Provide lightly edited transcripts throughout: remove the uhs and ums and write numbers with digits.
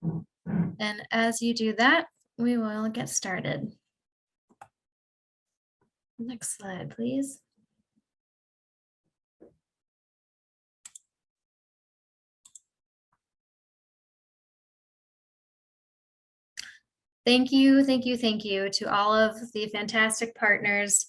And as you do that, we will get started. Next slide, please. Thank you to all of the fantastic partners.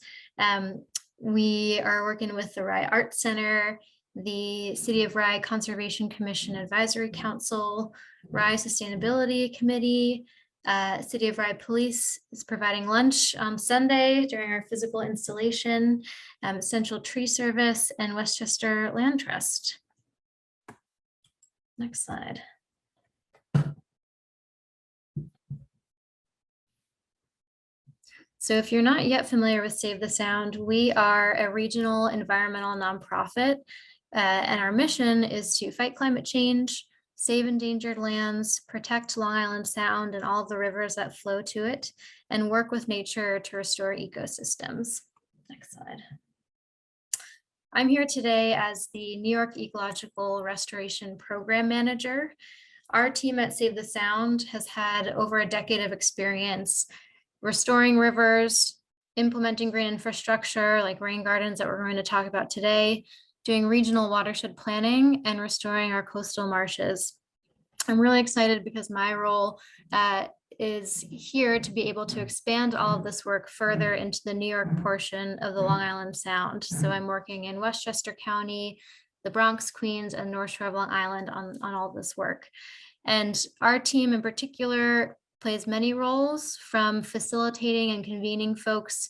We are working with the Rye Art Center, the City of Rye Conservation Commission Advisory Council, Rye Sustainability Committee, City of Rye Police is providing lunch on Sunday during our physical installation, Central Tree Service, and Westchester Land Trust. Next slide. So if you're not yet familiar with Save the Sound, we are a regional environmental nonprofit, and our mission is to fight climate change, save endangered lands, protect Long Island Sound and all of the rivers that flow to it, and work with nature to restore ecosystems. Next slide. I'm here today as the New York Ecological Restoration Program Manager. Our team at Save the Sound has had over a decade of experience restoring rivers, implementing green infrastructure like rain gardens that we're going to talk about today, doing regional watershed planning, and restoring our coastal marshes. I'm really excited because my role is here to be able to expand all of this work further into the New York portion of the Long Island Sound. So I'm working in Westchester County, the Bronx, Queens, and North Shore of Long Island on all this work. And our team in particular plays many roles, from facilitating and convening folks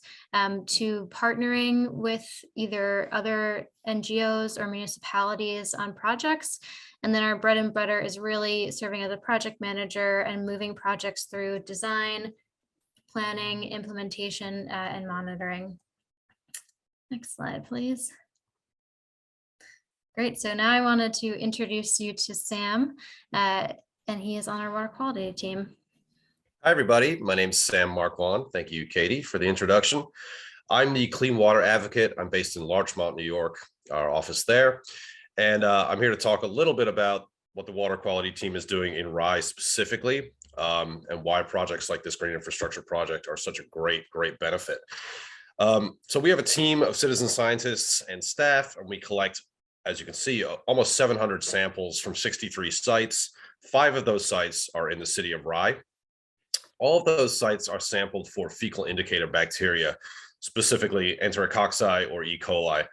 to partnering with either other NGOs or municipalities on projects. And then our bread and butter is really serving as a project manager and moving projects through design, planning, implementation, and monitoring. Next slide, please. Great, so now I wanted to introduce you to Sam, and he is on our water quality team. Hi, everybody. My name's Sam Marquand. Thank you, Katie, for the introduction. I'm the Clean Water Advocate. I'm based in Larchmont, New York, our office there. And I'm here to talk a little bit about what the water quality team is doing in Rye specifically, and why projects like this green infrastructure project are such a great benefit. So we have a team of citizen scientists and staff, and we collect, as you can see, almost 700 samples from 63 sites. 5 of those sites are in the city of Rye. All of those sites are sampled for fecal indicator bacteria, specifically enterococci or E. coli.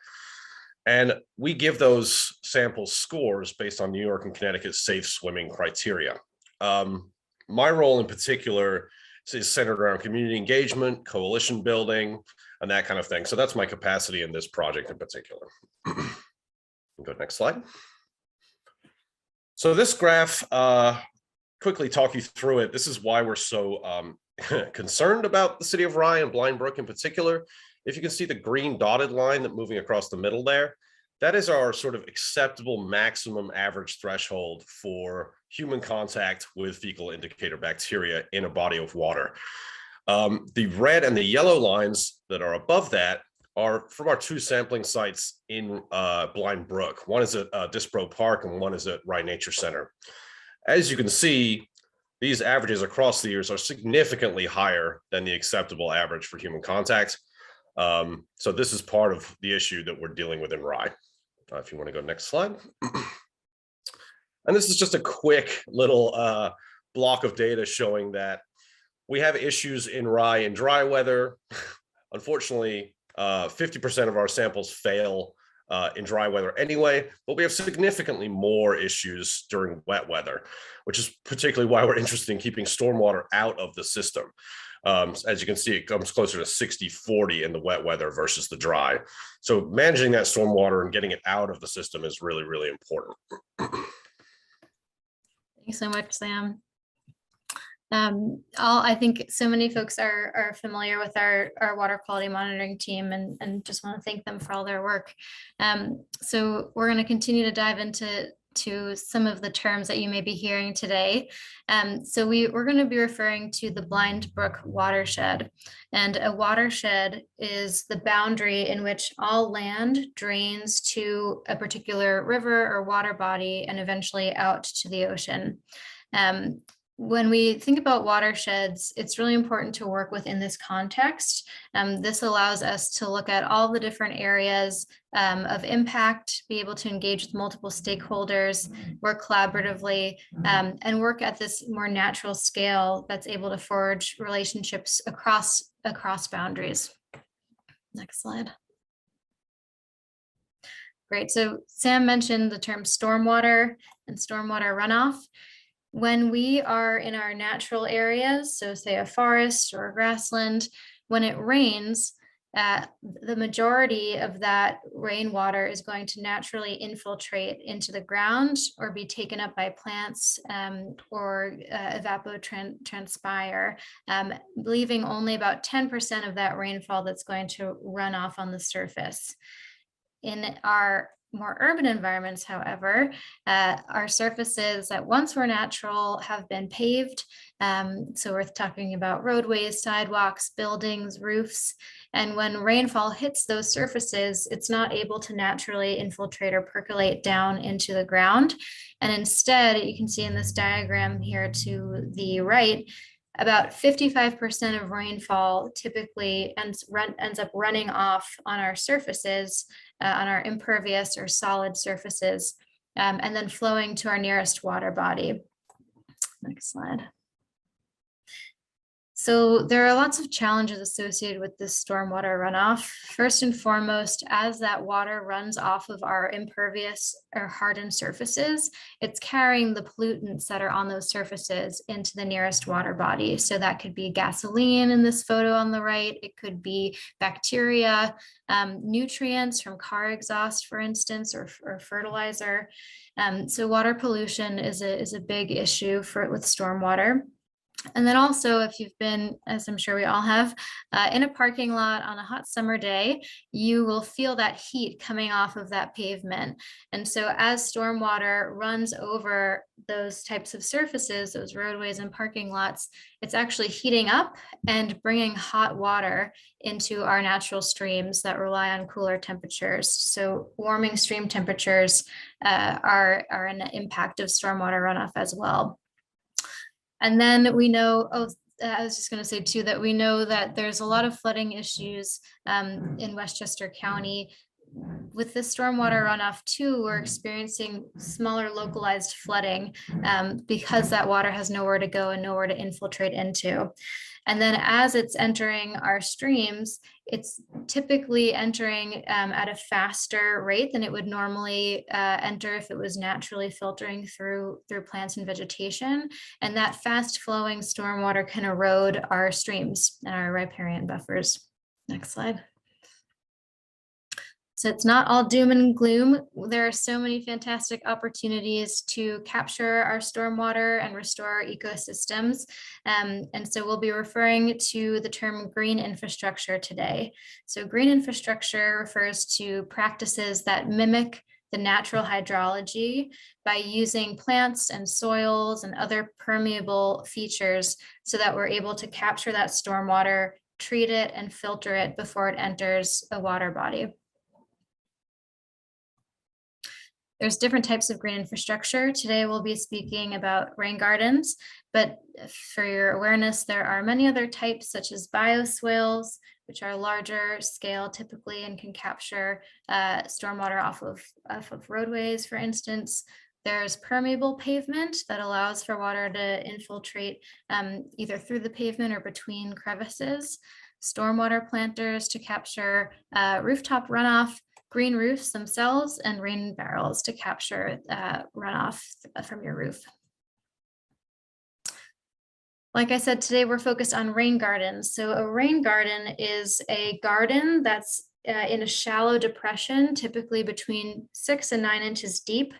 And we give those samples scores based on New York and Connecticut's safe swimming criteria. My role in particular is centered around community engagement, coalition building, and that kind of thing. So that's my capacity in this project in particular. Go next slide. So this graph, quickly talk you through it. This is why we're so concerned about the city of Rye and Blind Brook in particular. If you can see the green dotted line that moving across the middle there, that is our sort of acceptable maximum average threshold for human contact with fecal indicator bacteria in a body of water. The red and the yellow lines that are above that are from our 2 sampling sites in Blind Brook. One is at Disbrow Park and one is at Rye Nature Center. As you can see, these averages across the years are significantly higher than the acceptable average for human contact. So this is part of the issue that we're dealing with in Rye. If you want to go next slide. And this is just a quick little block of data showing that we have issues in Rye in dry weather. Unfortunately, 50% of our samples fail in dry weather anyway, but we have significantly more issues during wet weather, which is particularly why we're interested in keeping stormwater out of the system. As you can see, it comes closer to 60-40 in the wet weather versus the dry. So managing that stormwater and getting it out of the system is really important. Thanks so much, Sam. I think so many folks are familiar with our water quality monitoring team, and just want to thank them for all their work. So we're going to continue to dive into some of the terms that you may be hearing today. So we're going to be referring to the Blind Brook watershed, and a watershed is the boundary in which all land drains to a particular river or water body and eventually out to the ocean. when we think about watersheds, it's really important to work within this context. This allows us to look at all the different areas of impact, be able to engage with multiple stakeholders, work collaboratively, and work at this more natural scale that's able to forge relationships across boundaries. Next slide. Great. So Sam mentioned the term stormwater and stormwater runoff. When we are in our natural areas, so say a forest or a grassland, when it rains, the majority of that rainwater is going to naturally infiltrate into the ground or be taken up by plants or evapotranspire, leaving only about 10% of that rainfall that's going to run off on the surface. In our more urban environments, however, our surfaces that once were natural have been paved. So we're talking about roadways, sidewalks, buildings, roofs. And when rainfall hits those surfaces, it's not able to naturally infiltrate or percolate down into the ground. And instead, you can see in this diagram here to the right, about 55% of rainfall typically ends up running off on our surfaces, on our impervious or solid surfaces, and then flowing to our nearest water body. Next slide. So there are lots of challenges associated with this stormwater runoff. First and foremost, as that water runs off of our impervious or hardened surfaces, it's carrying the pollutants that are on those surfaces into the nearest water body. So that could be gasoline in this photo on the right. It could be bacteria, nutrients from car exhaust, for instance, or fertilizer. So water pollution is a big issue with stormwater. And then also, if you've been, as I'm sure we all have, in a parking lot on a hot summer day, you will feel that heat coming off of that pavement. And so as stormwater runs over those types of surfaces, those roadways and parking lots, it's actually heating up and bringing hot water into our natural streams that rely on cooler temperatures. So warming stream temperatures are an impact of stormwater runoff as well. And then we know, I was just going to say too, that we know that there's a lot of flooding issues in Westchester County. With the stormwater runoff too, we're experiencing smaller localized flooding because that water has nowhere to go and nowhere to infiltrate into. And then as it's entering our streams, it's typically entering at a faster rate than it would normally enter if it was naturally filtering through plants and vegetation. And that fast flowing stormwater can erode our streams and our riparian buffers. Next slide. So it's not all doom and gloom. There are so many fantastic opportunities to capture our stormwater and restore our ecosystems. And so we'll be referring to the term green infrastructure today. So green infrastructure refers to practices that mimic the natural hydrology by using plants and soils and other permeable features so that we're able to capture that stormwater, treat it, and filter it before it enters a water body. There's different types of green infrastructure. Today we'll be speaking about rain gardens, but for your awareness, there are many other types such as bioswales, which are larger scale typically and can capture stormwater off of roadways, for instance. There's permeable pavement that allows for water to infiltrate either through the pavement or between crevices. Stormwater planters to capture rooftop runoff, green roofs themselves, and rain barrels to capture runoff from your roof. Like I said, today we're focused on rain gardens. So a rain garden is a garden that's in a shallow depression, typically between 6 and 9 inches deep.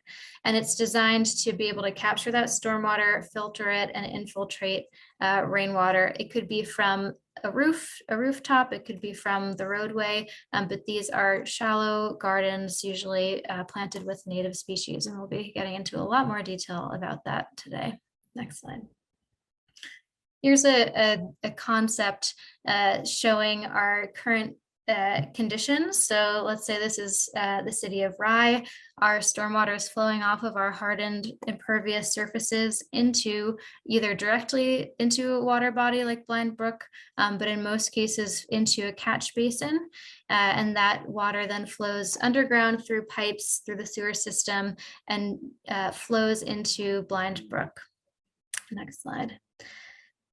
And it's designed to be able to capture that stormwater, filter it, and infiltrate rainwater. It could be from a rooftop, it could be from the roadway, but these are shallow gardens, usually planted with native species. And we'll be getting into a lot more detail about that today. Next slide. Here's a concept showing our current conditions. So let's say this is the city of Rye. Our stormwater is flowing off of our hardened impervious surfaces into either directly into a water body like Blind Brook, but in most cases into a catch basin. And that water then flows underground through pipes through the sewer system and flows into Blind Brook. Next slide.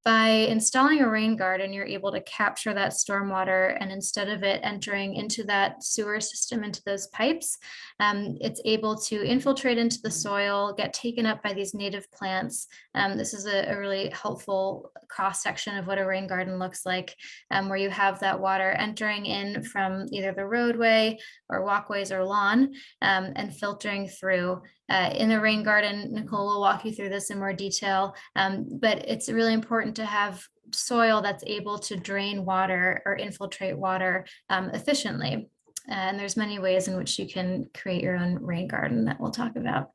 By installing a rain garden, you're able to capture that stormwater, and instead of it entering into that sewer system, into those pipes, it's able to infiltrate into the soil, get taken up by these native plants. This is a really helpful cross section of what a rain garden looks like, where you have that water entering in from either the roadway or walkways or lawn, and filtering through. In the rain garden, Nicole will walk you through this in more detail, but it's really important to have soil that's able to drain water or infiltrate water efficiently. And there's many ways in which you can create your own rain garden that we'll talk about.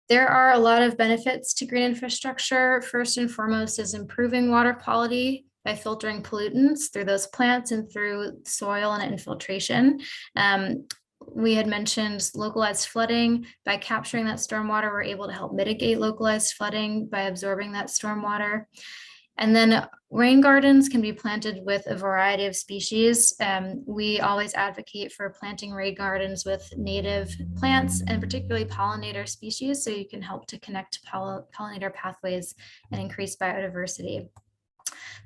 There are a lot of benefits to green infrastructure. First and foremost is improving water quality by filtering pollutants through those plants and through soil and infiltration. We had mentioned localized flooding. By capturing that stormwater, we're able to help mitigate localized flooding by absorbing that stormwater. And then rain gardens can be planted with a variety of species. We always advocate for planting rain gardens with native plants and particularly pollinator species, so you can help to connect pollinator pathways and increase biodiversity.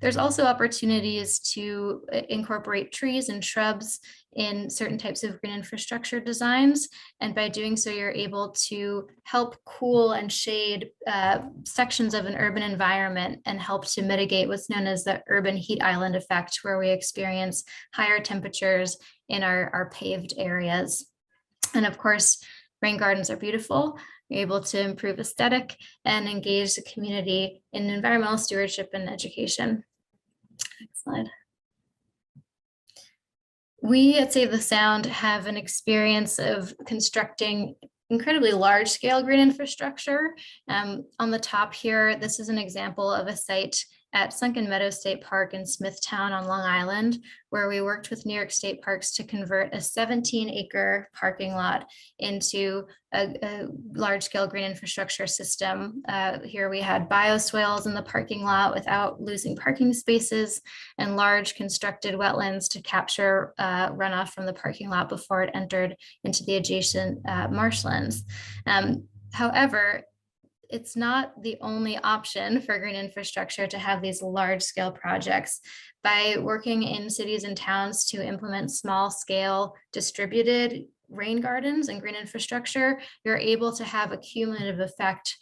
There's also opportunities to incorporate trees and shrubs in certain types of green infrastructure designs. And by doing so, you're able to help cool and shade sections of an urban environment and help to mitigate what's known as the urban heat island effect, where we experience higher temperatures in our paved areas. And of course, rain gardens are beautiful. You're able to improve aesthetic and engage the community in environmental stewardship and education. Next slide. We at Save the Sound have an experience of constructing incredibly large scale green infrastructure. On the top here, this is an example of a site at Sunken Meadow State Park in Smithtown on Long Island, where we worked with New York State Parks to convert a 17-acre parking lot into a large-scale green infrastructure system. Here we had bioswales in the parking lot without losing parking spaces, and large constructed wetlands to capture runoff from the parking lot before it entered into the adjacent marshlands. However, it's not the only option for green infrastructure to have these large scale projects. By working in cities and towns to implement small scale distributed rain gardens and green infrastructure, you're able to have a cumulative effect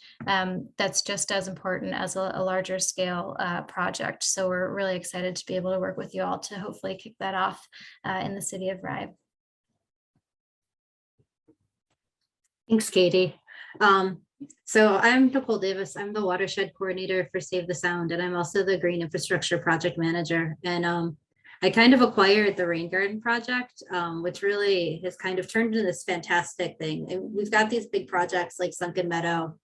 that's just as important as a larger scale project. So we're really excited to be able to work with you all to hopefully kick that off in the city of Rye. Thanks, Katie. So I'm Nicole Davis. I'm the watershed coordinator for Save the Sound, and I'm also the green infrastructure project manager. And I kind of acquired the rain garden project, which really has kind of turned into this fantastic thing. And we've got these big projects like Sunken Meadow,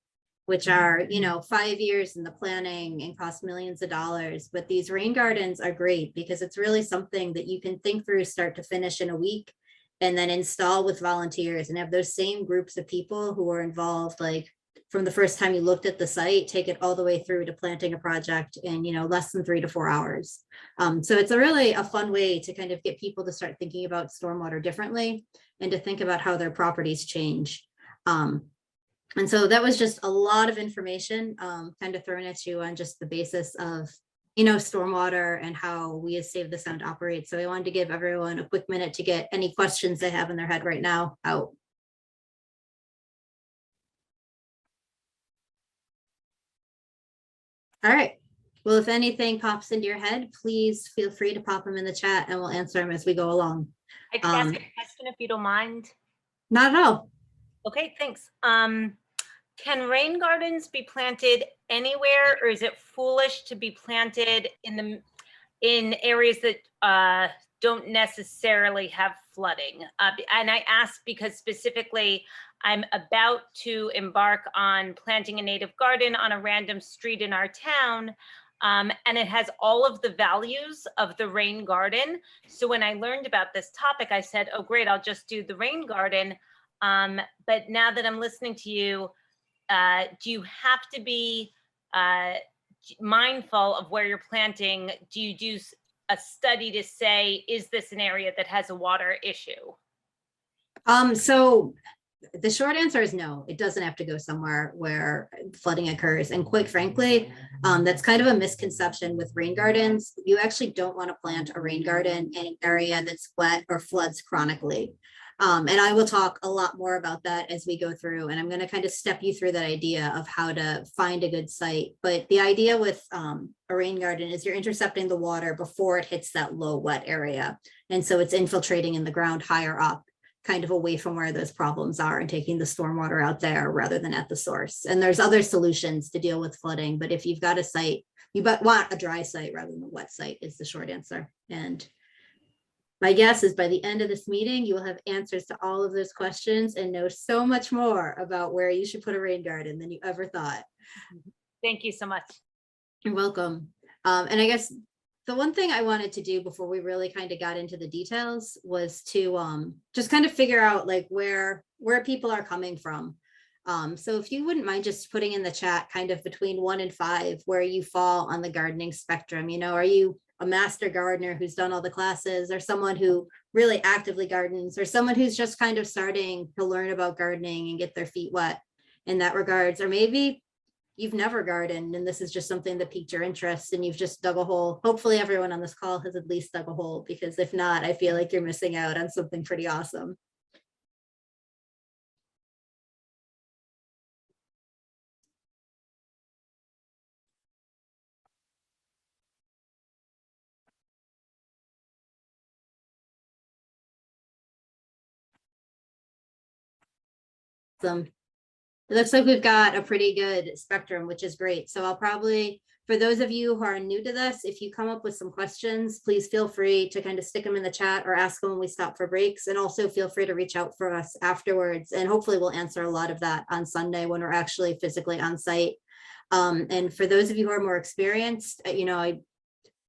which are, 5 years in the planning and cost millions of dollars. But these rain gardens are great because it's really something that you can think through start to finish in a week, and then install with volunteers and have those same groups of people who are involved, like from the first time you looked at the site, take it all the way through to planting a project in, less than 3 to 4 hours. So it's really a fun way to kind of get people to start thinking about stormwater differently and to think about how their properties change. And so that was just a lot of information kind of thrown at you on just the basis of, stormwater and how we as Save the Sound operate. So I wanted to give everyone a quick minute to get any questions they have in their head right now out. All right. Well, if anything pops into your head, please feel free to pop them in the chat and we'll answer them as we go along. I could ask a question if you don't mind. Not at all. Okay, thanks. Can rain gardens be planted anywhere, or is it foolish to be planted in areas that don't necessarily have flooding? And I ask because specifically, I'm about to embark on planting a native garden on a random street in our town. And it has all of the values of the rain garden. So when I learned about this topic, I said, oh, great, I'll just do the rain garden. But now that I'm listening to you, do you have to be mindful of where you're planting? Do you do a study to say, is this an area that has a water issue? So the short answer is no, it doesn't have to go somewhere where flooding occurs. And quite frankly, that's kind of a misconception with rain gardens. You actually don't want to plant a rain garden in an area that's wet or floods chronically. And I will talk a lot more about that as we go through, and I'm going to kind of step you through that idea of how to find a good site. But the idea with a rain garden is you're intercepting the water before it hits that low wet area. And so it's infiltrating in the ground higher up, kind of away from where those problems are, and taking the stormwater out there rather than at the source. And there's other solutions to deal with flooding, but if you've got a site, you want a dry site rather than a wet site is the short answer. And my guess is by the end of this meeting, you will have answers to all of those questions and know so much more about where you should put a rain garden than you ever thought. Thank you so much. You're welcome. And I guess the one thing I wanted to do before we really kind of got into the details was to just kind of figure out like where people are coming from. So if you wouldn't mind just putting in the chat kind of between 1 and 5 where you fall on the gardening spectrum. You know, are you a master gardener who's done all the classes, or someone who really actively gardens, or someone who's just kind of starting to learn about gardening and get their feet wet in that regards? Or maybe you've never gardened and this is just something that piqued your interest and you've just dug a hole. Hopefully everyone on this call has at least dug a hole, because if not, I feel like you're missing out on something pretty awesome. It looks like we've got a pretty good spectrum, which is great. So I'll probably, for those of you who are new to this, if you come up with some questions, please feel free to kind of stick them in the chat or ask them when we stop for breaks. And also feel free to reach out for us afterwards. And hopefully we'll answer a lot of that on Sunday when we're actually physically on site. And for those of you who are more experienced, you know, I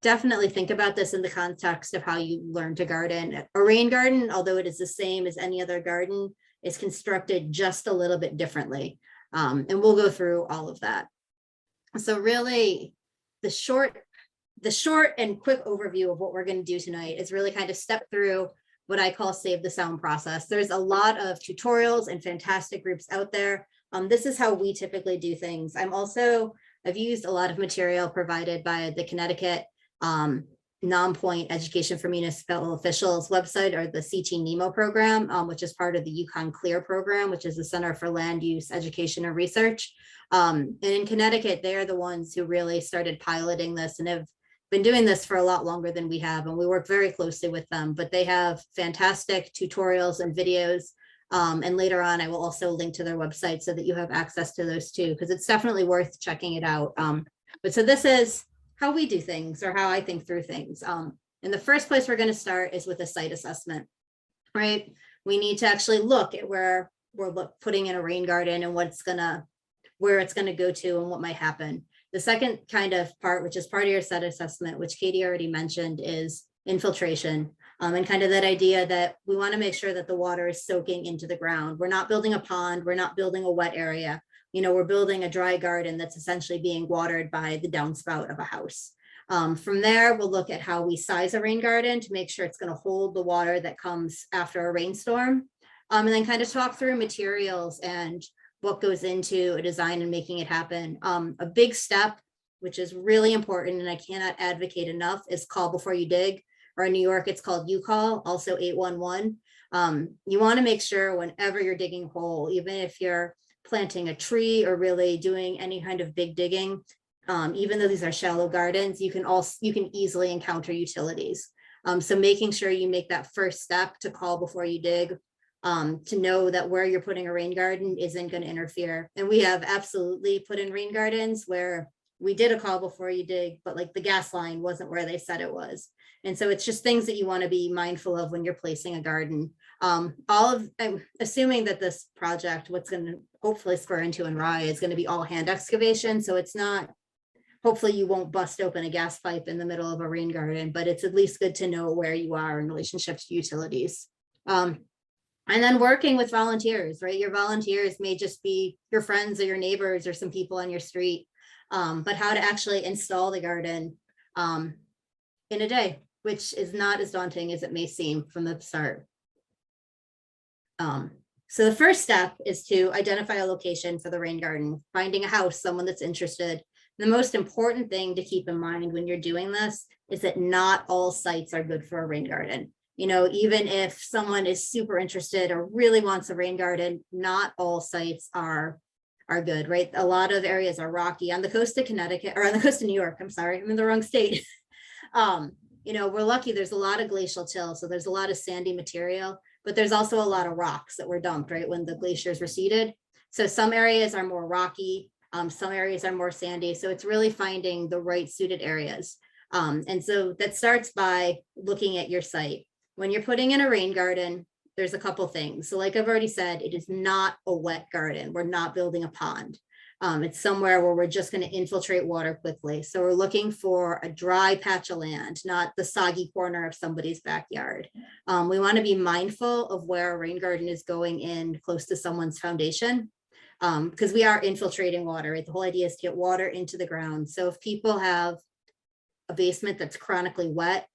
definitely think about this in the context of how you learn to garden. A rain garden, although it is the same as any other garden, is constructed just a little bit differently. And we'll go through all of that. So really the short and quick overview of what we're going to do tonight is really kind of step through what I call Save the Sound process. There's a lot of tutorials and fantastic groups out there. This is how we typically do things. I've used a lot of material provided by the Connecticut non-point Education for Municipal Officials website, or the CT NEMO program, which is part of the Yukon CLEAR program, which is the Center for Land Use, Education and Research. And in Connecticut, they're the ones who really started piloting this and have been doing this for a lot longer than we have. And we work very closely with them, but they have fantastic tutorials and videos. And later on, I will also link to their website so that you have access to those too, because it's definitely worth checking it out. But so this is how we do things, or how I think through things. And the first place we're going to start is with a site assessment, right? We need to actually look at where we're putting in a rain garden and where it's going to go to and what might happen. The second kind of part, which is part of your site assessment, which Katie already mentioned, is infiltration. And kind of that idea that we want to make sure that the water is soaking into the ground. We're not building a pond, we're not building a wet area. You know, we're building a dry garden that's essentially being watered by the downspout of a house. From there, we'll look at how we size a rain garden to make sure it's going to hold the water that comes after a rainstorm. And then kind of talk through materials and what goes into a design and making it happen. A big step, which is really important and I cannot advocate enough, is call before you dig, or in New York, it's called UCall, also 811. You want to make sure whenever you're digging a hole, even if you're planting a tree or really doing any kind of big digging, even though these are shallow gardens, you can easily encounter utilities. So making sure you make that first step to call before you dig, to know that where you're putting a rain garden isn't going to interfere. And we have absolutely put in rain gardens where we did a call before you dig, but like the gas line wasn't where they said it was. And so it's just things that you want to be mindful of when you're placing a garden. I'm assuming that this project, what's going to hopefully spur into and Rye, is going to be all hand excavation. So it's not hopefully you won't bust open a gas pipe in the middle of a rain garden, but it's at least good to know where you are in relationship to utilities. And then working with volunteers, right? Your volunteers may just be your friends or your neighbors or some people on your street, but how to actually install the garden in a day, which is not as daunting as it may seem from the start. So the first step is to identify a location for the rain garden, finding a house, someone that's interested. The most important thing to keep in mind when you're doing this is that not all sites are good for a rain garden. You know, even if someone is super interested or really wants a rain garden, not all sites are good, right? A lot of areas are rocky. On the coast of Connecticut, or on the coast of New York, I'm sorry, I'm in the wrong state. You know, we're lucky, there's a lot of glacial till, so there's a lot of sandy material, but there's also a lot of rocks that were dumped, right, when the glaciers receded. So some areas are more rocky, some areas are more sandy. So it's really finding the right suited areas. And so that starts by looking at your site. When you're putting in a rain garden, there's a couple things. So like I've already said, it is not a wet garden. We're not building a pond. It's somewhere where we're just going to infiltrate water quickly. So we're looking for a dry patch of land, not the soggy corner of somebody's backyard. We want to be mindful of where a rain garden is going in close to someone's foundation, because we are infiltrating water, right? The whole idea is to get water into the ground. So if people have a basement that's chronically wet,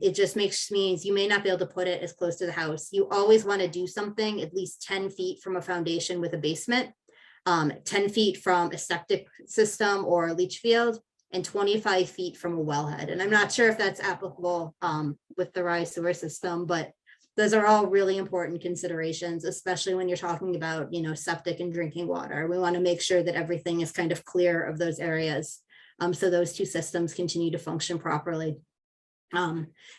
it just means you may not be able to put it as close to the house. You always want to do something at least 10 feet from a foundation with a basement, 10 feet from a septic system or a leach field, and 25 feet from a wellhead. And I'm not sure if that's applicable with the Rye sewer system, but those are all really important considerations, especially when you're talking about, you know, septic and drinking water. We want to make sure that everything is kind of clear of those areas, so those two systems continue to function properly.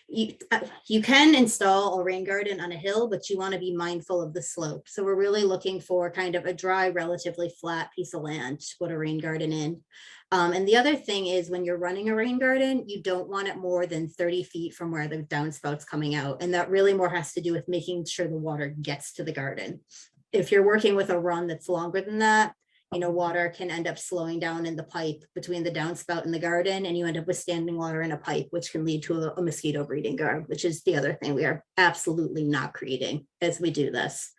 You can install a rain garden on a hill, but you want to be mindful of the slope. So we're really looking for kind of a dry, relatively flat piece of land to put a rain garden in. And the other thing is, when you're running a rain garden, you don't want it more than 30 feet from where the downspouts coming out. And that really more has to do with making sure the water gets to the garden. If you're working with a run that's longer than that, you know, water can end up slowing down in the pipe between the downspout and the garden, and you end up with standing water in a pipe, which can lead to a mosquito breeding ground, which is the other thing we are absolutely not creating as we do this.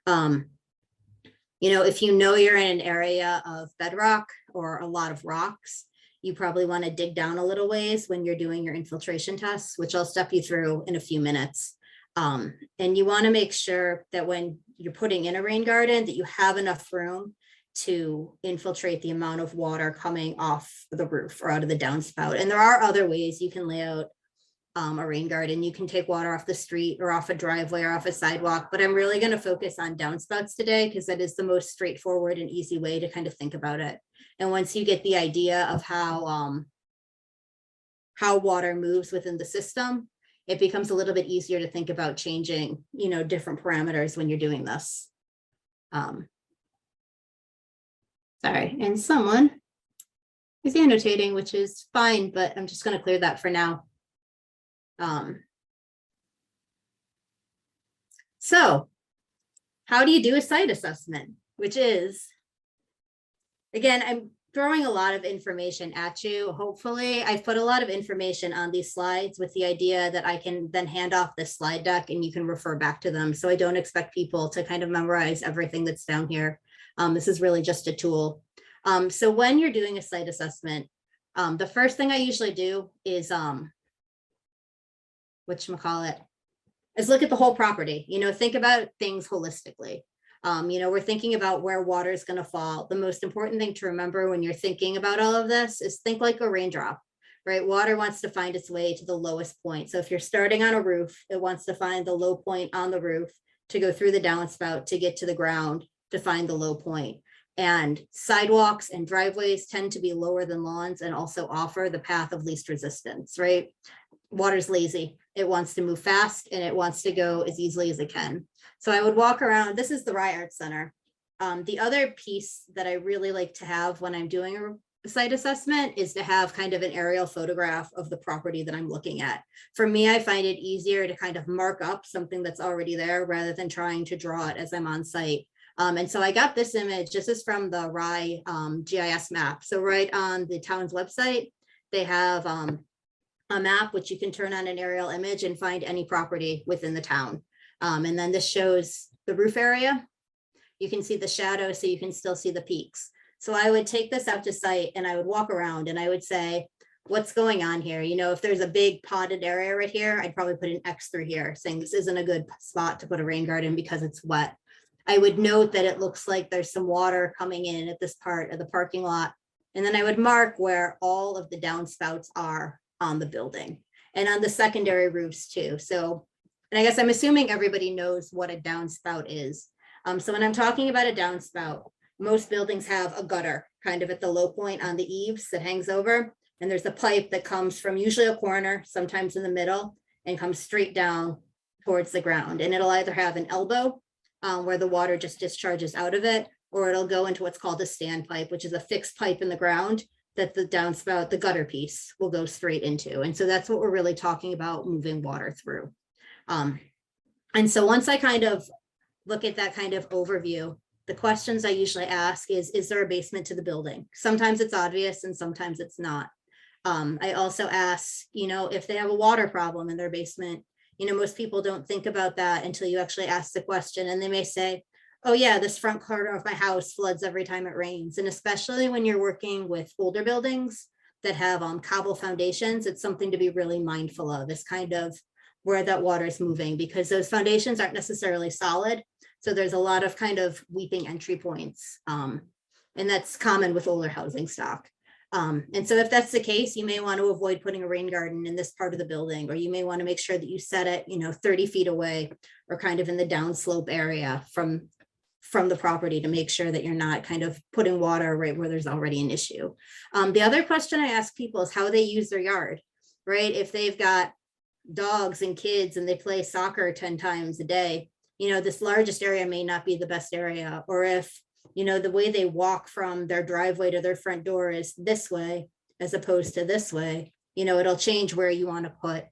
You know, if you know you're in an area of bedrock or a lot of rocks, you probably want to dig down a little ways when you're doing your infiltration tests, which I'll step you through in a few minutes. And you want to make sure that when you're putting in a rain garden, that you have enough room to infiltrate the amount of water coming off the roof or out of the downspout. And there are other ways you can lay out a rain garden. You can take water off the street or off a driveway or off a sidewalk, but I'm really going to focus on downspouts today because that is the most straightforward and easy way to kind of think about it. And once you get the idea of how water moves within the system, it becomes a little bit easier to think about changing, you know, different parameters when you're doing this. Sorry, and someone is annotating, which is fine, but I'm just going to clear that for now. So how do you do a site assessment? Which is, again, I'm throwing a lot of information at you. Hopefully, I've put a lot of information on these slides with the idea that I can then hand off this slide deck and you can refer back to them. So I don't expect people to kind of memorize everything that's down here. This is really just a tool. So when you're doing a site assessment, the first thing I usually do is, whatchamacallit, is look at the whole property. You know, think about things holistically. You know, we're thinking about where water is going to fall. The most important thing to remember when you're thinking about all of this is think like a raindrop, right? Water wants to find its way to the lowest point. So if you're starting on a roof, it wants to find the low point on the roof to go through the downspout to get to the ground to find the low point. And sidewalks and driveways tend to be lower than lawns and also offer the path of least resistance, right? Water's lazy. It wants to move fast and it wants to go as easily as it can. So I would walk around. This is the Rye Arts Center. The other piece that I really like to have when I'm doing a site assessment is to have kind of an aerial photograph of the property that I'm looking at. For me, I find it easier to kind of mark up something that's already there rather than trying to draw it as I'm on site. And so I got this image. This is from the Rye GIS map. So right on the town's website, they have a map which you can turn on an aerial image and find any property within the town. And then this shows the roof area. You can see the shadow, so you can still see the peaks. So I would take this out to site and I would walk around and I would say, what's going on here? You know, if there's a big potted area right here, I'd probably put an X through here saying this isn't a good spot to put a rain garden because it's wet. I would note that it looks like there's some water coming in at this part of the parking lot. And then I would mark where all of the downspouts are on the building and on the secondary roofs too. So, and I guess I'm assuming everybody knows what a downspout is. So when I'm talking about a downspout, most buildings have a gutter kind of at the low point on the eaves that hangs over. And there's a pipe that comes from usually a corner, sometimes in the middle, and comes straight down towards the ground. And it'll either have an elbow where the water just discharges out of it, or it'll go into what's called a standpipe, which is a fixed pipe in the ground that the downspout, the gutter piece, will go straight into. And so that's what we're really talking about, moving water through. And so once I kind of look at that kind of overview, the questions I usually ask is there a basement to the building? Sometimes it's obvious and sometimes it's not. I also ask, you know, if they have a water problem in their basement. You know, most people don't think about that until you actually ask the question, and they may say, oh yeah, this front corner of my house floods every time it rains. And especially when you're working with older buildings that have cobble foundations, it's something to be really mindful of, is kind of where that water is moving, because those foundations aren't necessarily solid. So there's a lot of kind of weeping entry points. And that's common with older housing stock. And so if that's the case, you may want to avoid putting a rain garden in this part of the building, or you may want to make sure that you set it, you know, 30 feet away or kind of in the downslope area from the property to make sure that you're not kind of putting water right where there's already an issue. The other question I ask people is how they use their yard, right? If they've got dogs and kids and they play soccer 10 times a day, you know, this largest area may not be the best area. Or if, you know, the way they walk from their driveway to their front door is this way, as opposed to this way, you know, it'll change where you want to put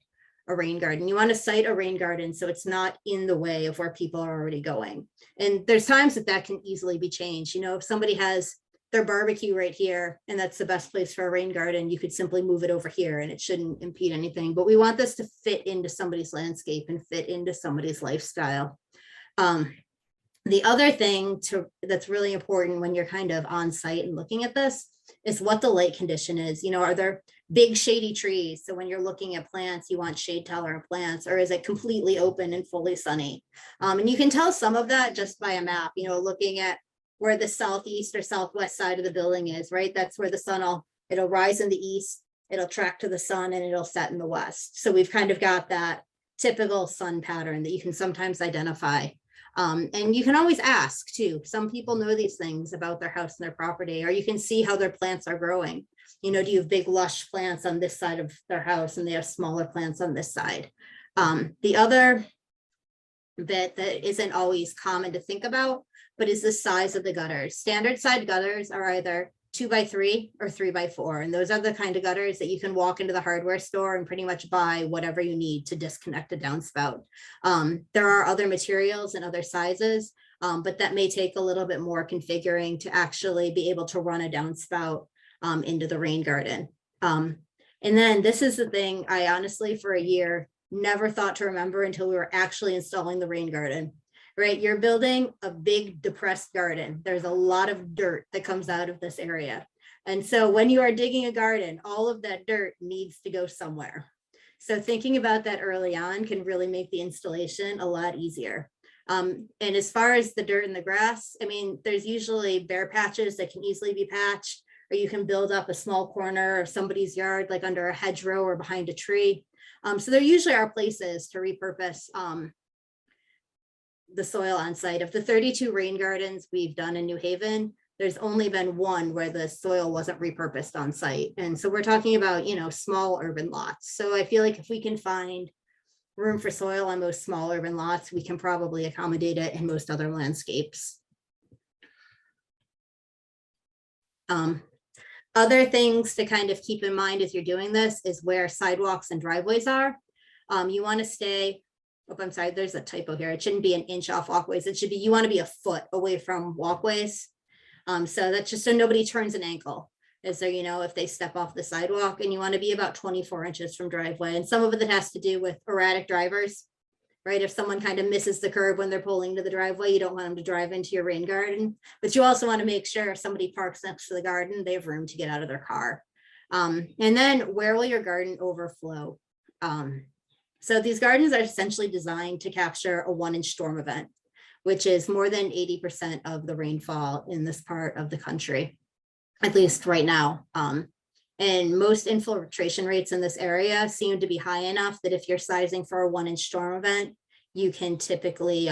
a rain garden. You want to site a rain garden so it's not in the way of where people are already going. And there's times that can easily be changed. You know, if somebody has their barbecue right here and that's the best place for a rain garden, you could simply move it over here and it shouldn't impede anything. But we want this to fit into somebody's landscape and fit into somebody's lifestyle. The other thing that's really important when you're kind of on site and looking at this is what the light condition is. You know, are there big shady trees? So when you're looking at plants, you want shade tolerant plants, or is it completely open and fully sunny? And you can tell some of that just by a map, you know, looking at where the southeast or southwest side of the building is, right? That's where the sun it'll rise in the east, it'll track to the sun, and it'll set in the west. So we've kind of got that typical sun pattern that you can sometimes identify. And you can always ask too. Some people know these things about their house and their property, or you can see how their plants are growing. You know, do you have big lush plants on this side of their house and they have smaller plants on this side? The other bit that isn't always common to think about, but is the size of the gutters. Standard side gutters are either 2x3 or 3x4. And those are the kind of gutters that you can walk into the hardware store and pretty much buy whatever you need to disconnect a downspout. There are other materials and other sizes, but that may take a little bit more configuring to actually be able to run a downspout into the rain garden. And then this is the thing I honestly, for a year, never thought to remember until we were actually installing the rain garden. Right, you're building a big depressed garden. There's a lot of dirt that comes out of this area. And so when you are digging a garden, all of that dirt needs to go somewhere. So thinking about that early on can really make the installation a lot easier. And as far as the dirt and the grass, I mean, there's usually bare patches that can easily be patched, or you can build up a small corner of somebody's yard, like under a hedgerow or behind a tree. So there usually are places to repurpose the soil on site. Of the 32 rain gardens we've done in New Haven, there's only been one where the soil wasn't repurposed on site. And so we're talking about, you know, small urban lots. So I feel like if we can find room for soil on most small urban lots, we can probably accommodate it in most other landscapes. Other things to kind of keep in mind as you're doing this is where sidewalks and driveways are. You want to stay oh, I'm sorry, there's a typo here. It shouldn't be an inch off walkways. It should be, you want to be a foot away from walkways. So that's just so nobody turns an ankle. Is there, if they step off the sidewalk, and you want to be about 24 inches from driveway. And some of it has to do with erratic drivers, right? If someone kind of misses the curb when they're pulling to the driveway, you don't want them to drive into your rain garden, but you also want to make sure if somebody parks next to the garden, they have room to get out of their car. And then where will your garden overflow? So these gardens are essentially designed to capture a 1-inch storm event, which is more than 80% of the rainfall in this part of the country, at least right now. And most infiltration rates in this area seem to be high enough that if you're sizing for a 1-inch storm event, you can typically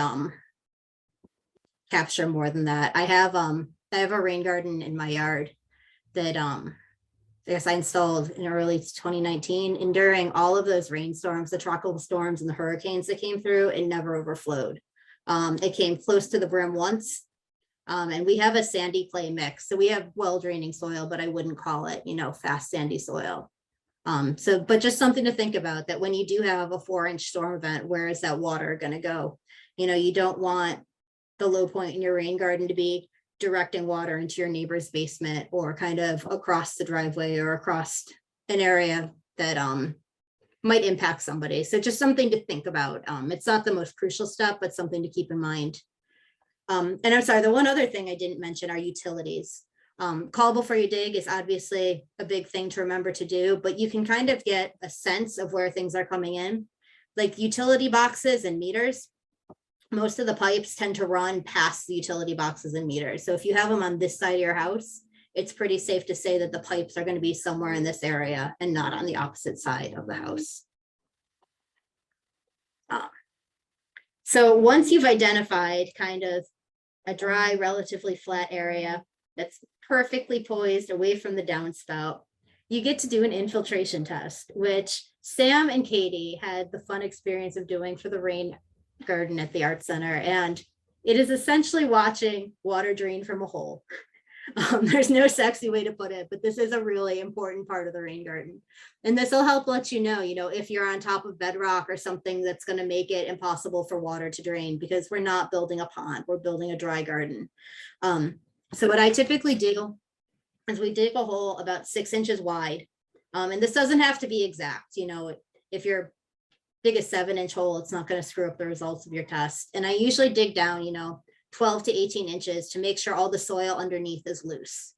capture more than that. I have a rain garden in my yard that I guess I installed in early 2019, and during all of those rainstorms, the tropical storms and the hurricanes that came through, it never overflowed. It came close to the brim once. And we have a sandy clay mix. So we have well draining soil, but I wouldn't call it, fast sandy soil. But just something to think about, that when you do have a 4-inch storm event, where is that water going to go? You don't want the low point in your rain garden to be directing water into your neighbor's basement, or kind of across the driveway, or across an area that might impact somebody. So just something to think about. It's not the most crucial step, but something to keep in mind. And I'm sorry, the one other thing I didn't mention are utilities. Call before you dig is obviously a big thing to remember to do, but you can kind of get a sense of where things are coming in. Like utility boxes and meters, most of the pipes tend to run past the utility boxes and meters. So if you have them on this side of your house, it's pretty safe to say that the pipes are going to be somewhere in this area and not on the opposite side of the house. So once you've identified kind of a dry, relatively flat area that's perfectly poised away from the downspout, you get to do an infiltration test, which Sam and Katie had the fun experience of doing for the rain garden at the Art Center. And it is essentially watching water drain from a hole. There's no sexy way to put it, but this is a really important part of the rain garden. And this will help let you know, if you're on top of bedrock or something that's going to make it impossible for water to drain, because we're not building a pond, we're building a dry garden. So what I typically do is we dig a hole about 6 inches wide. And this doesn't have to be exact, if you're dig a 7-inch hole, it's not going to screw up the results of your test. And I usually dig down, 12 to 18 inches to make sure all the soil underneath is loose.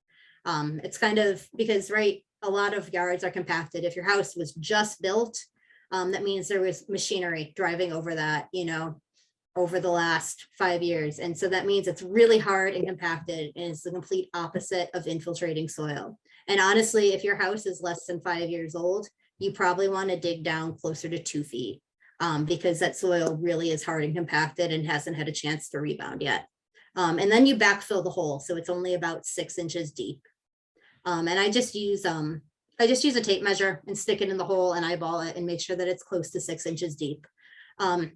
It's kind of because, right, a lot of yards are compacted. If your house was just built, that means there was machinery driving over that, over the last 5 years. And so that means it's really hard and compacted, and it's the complete opposite of infiltrating soil. And honestly, if your house is less than 5 years old, you probably want to dig down closer to 2 feet. Because that soil really is hard and compacted and hasn't had a chance to rebound yet. And then you backfill the hole, so it's only about 6 inches deep. And I just use a tape measure and stick it in the hole and eyeball it and make sure that it's close to 6 inches deep. And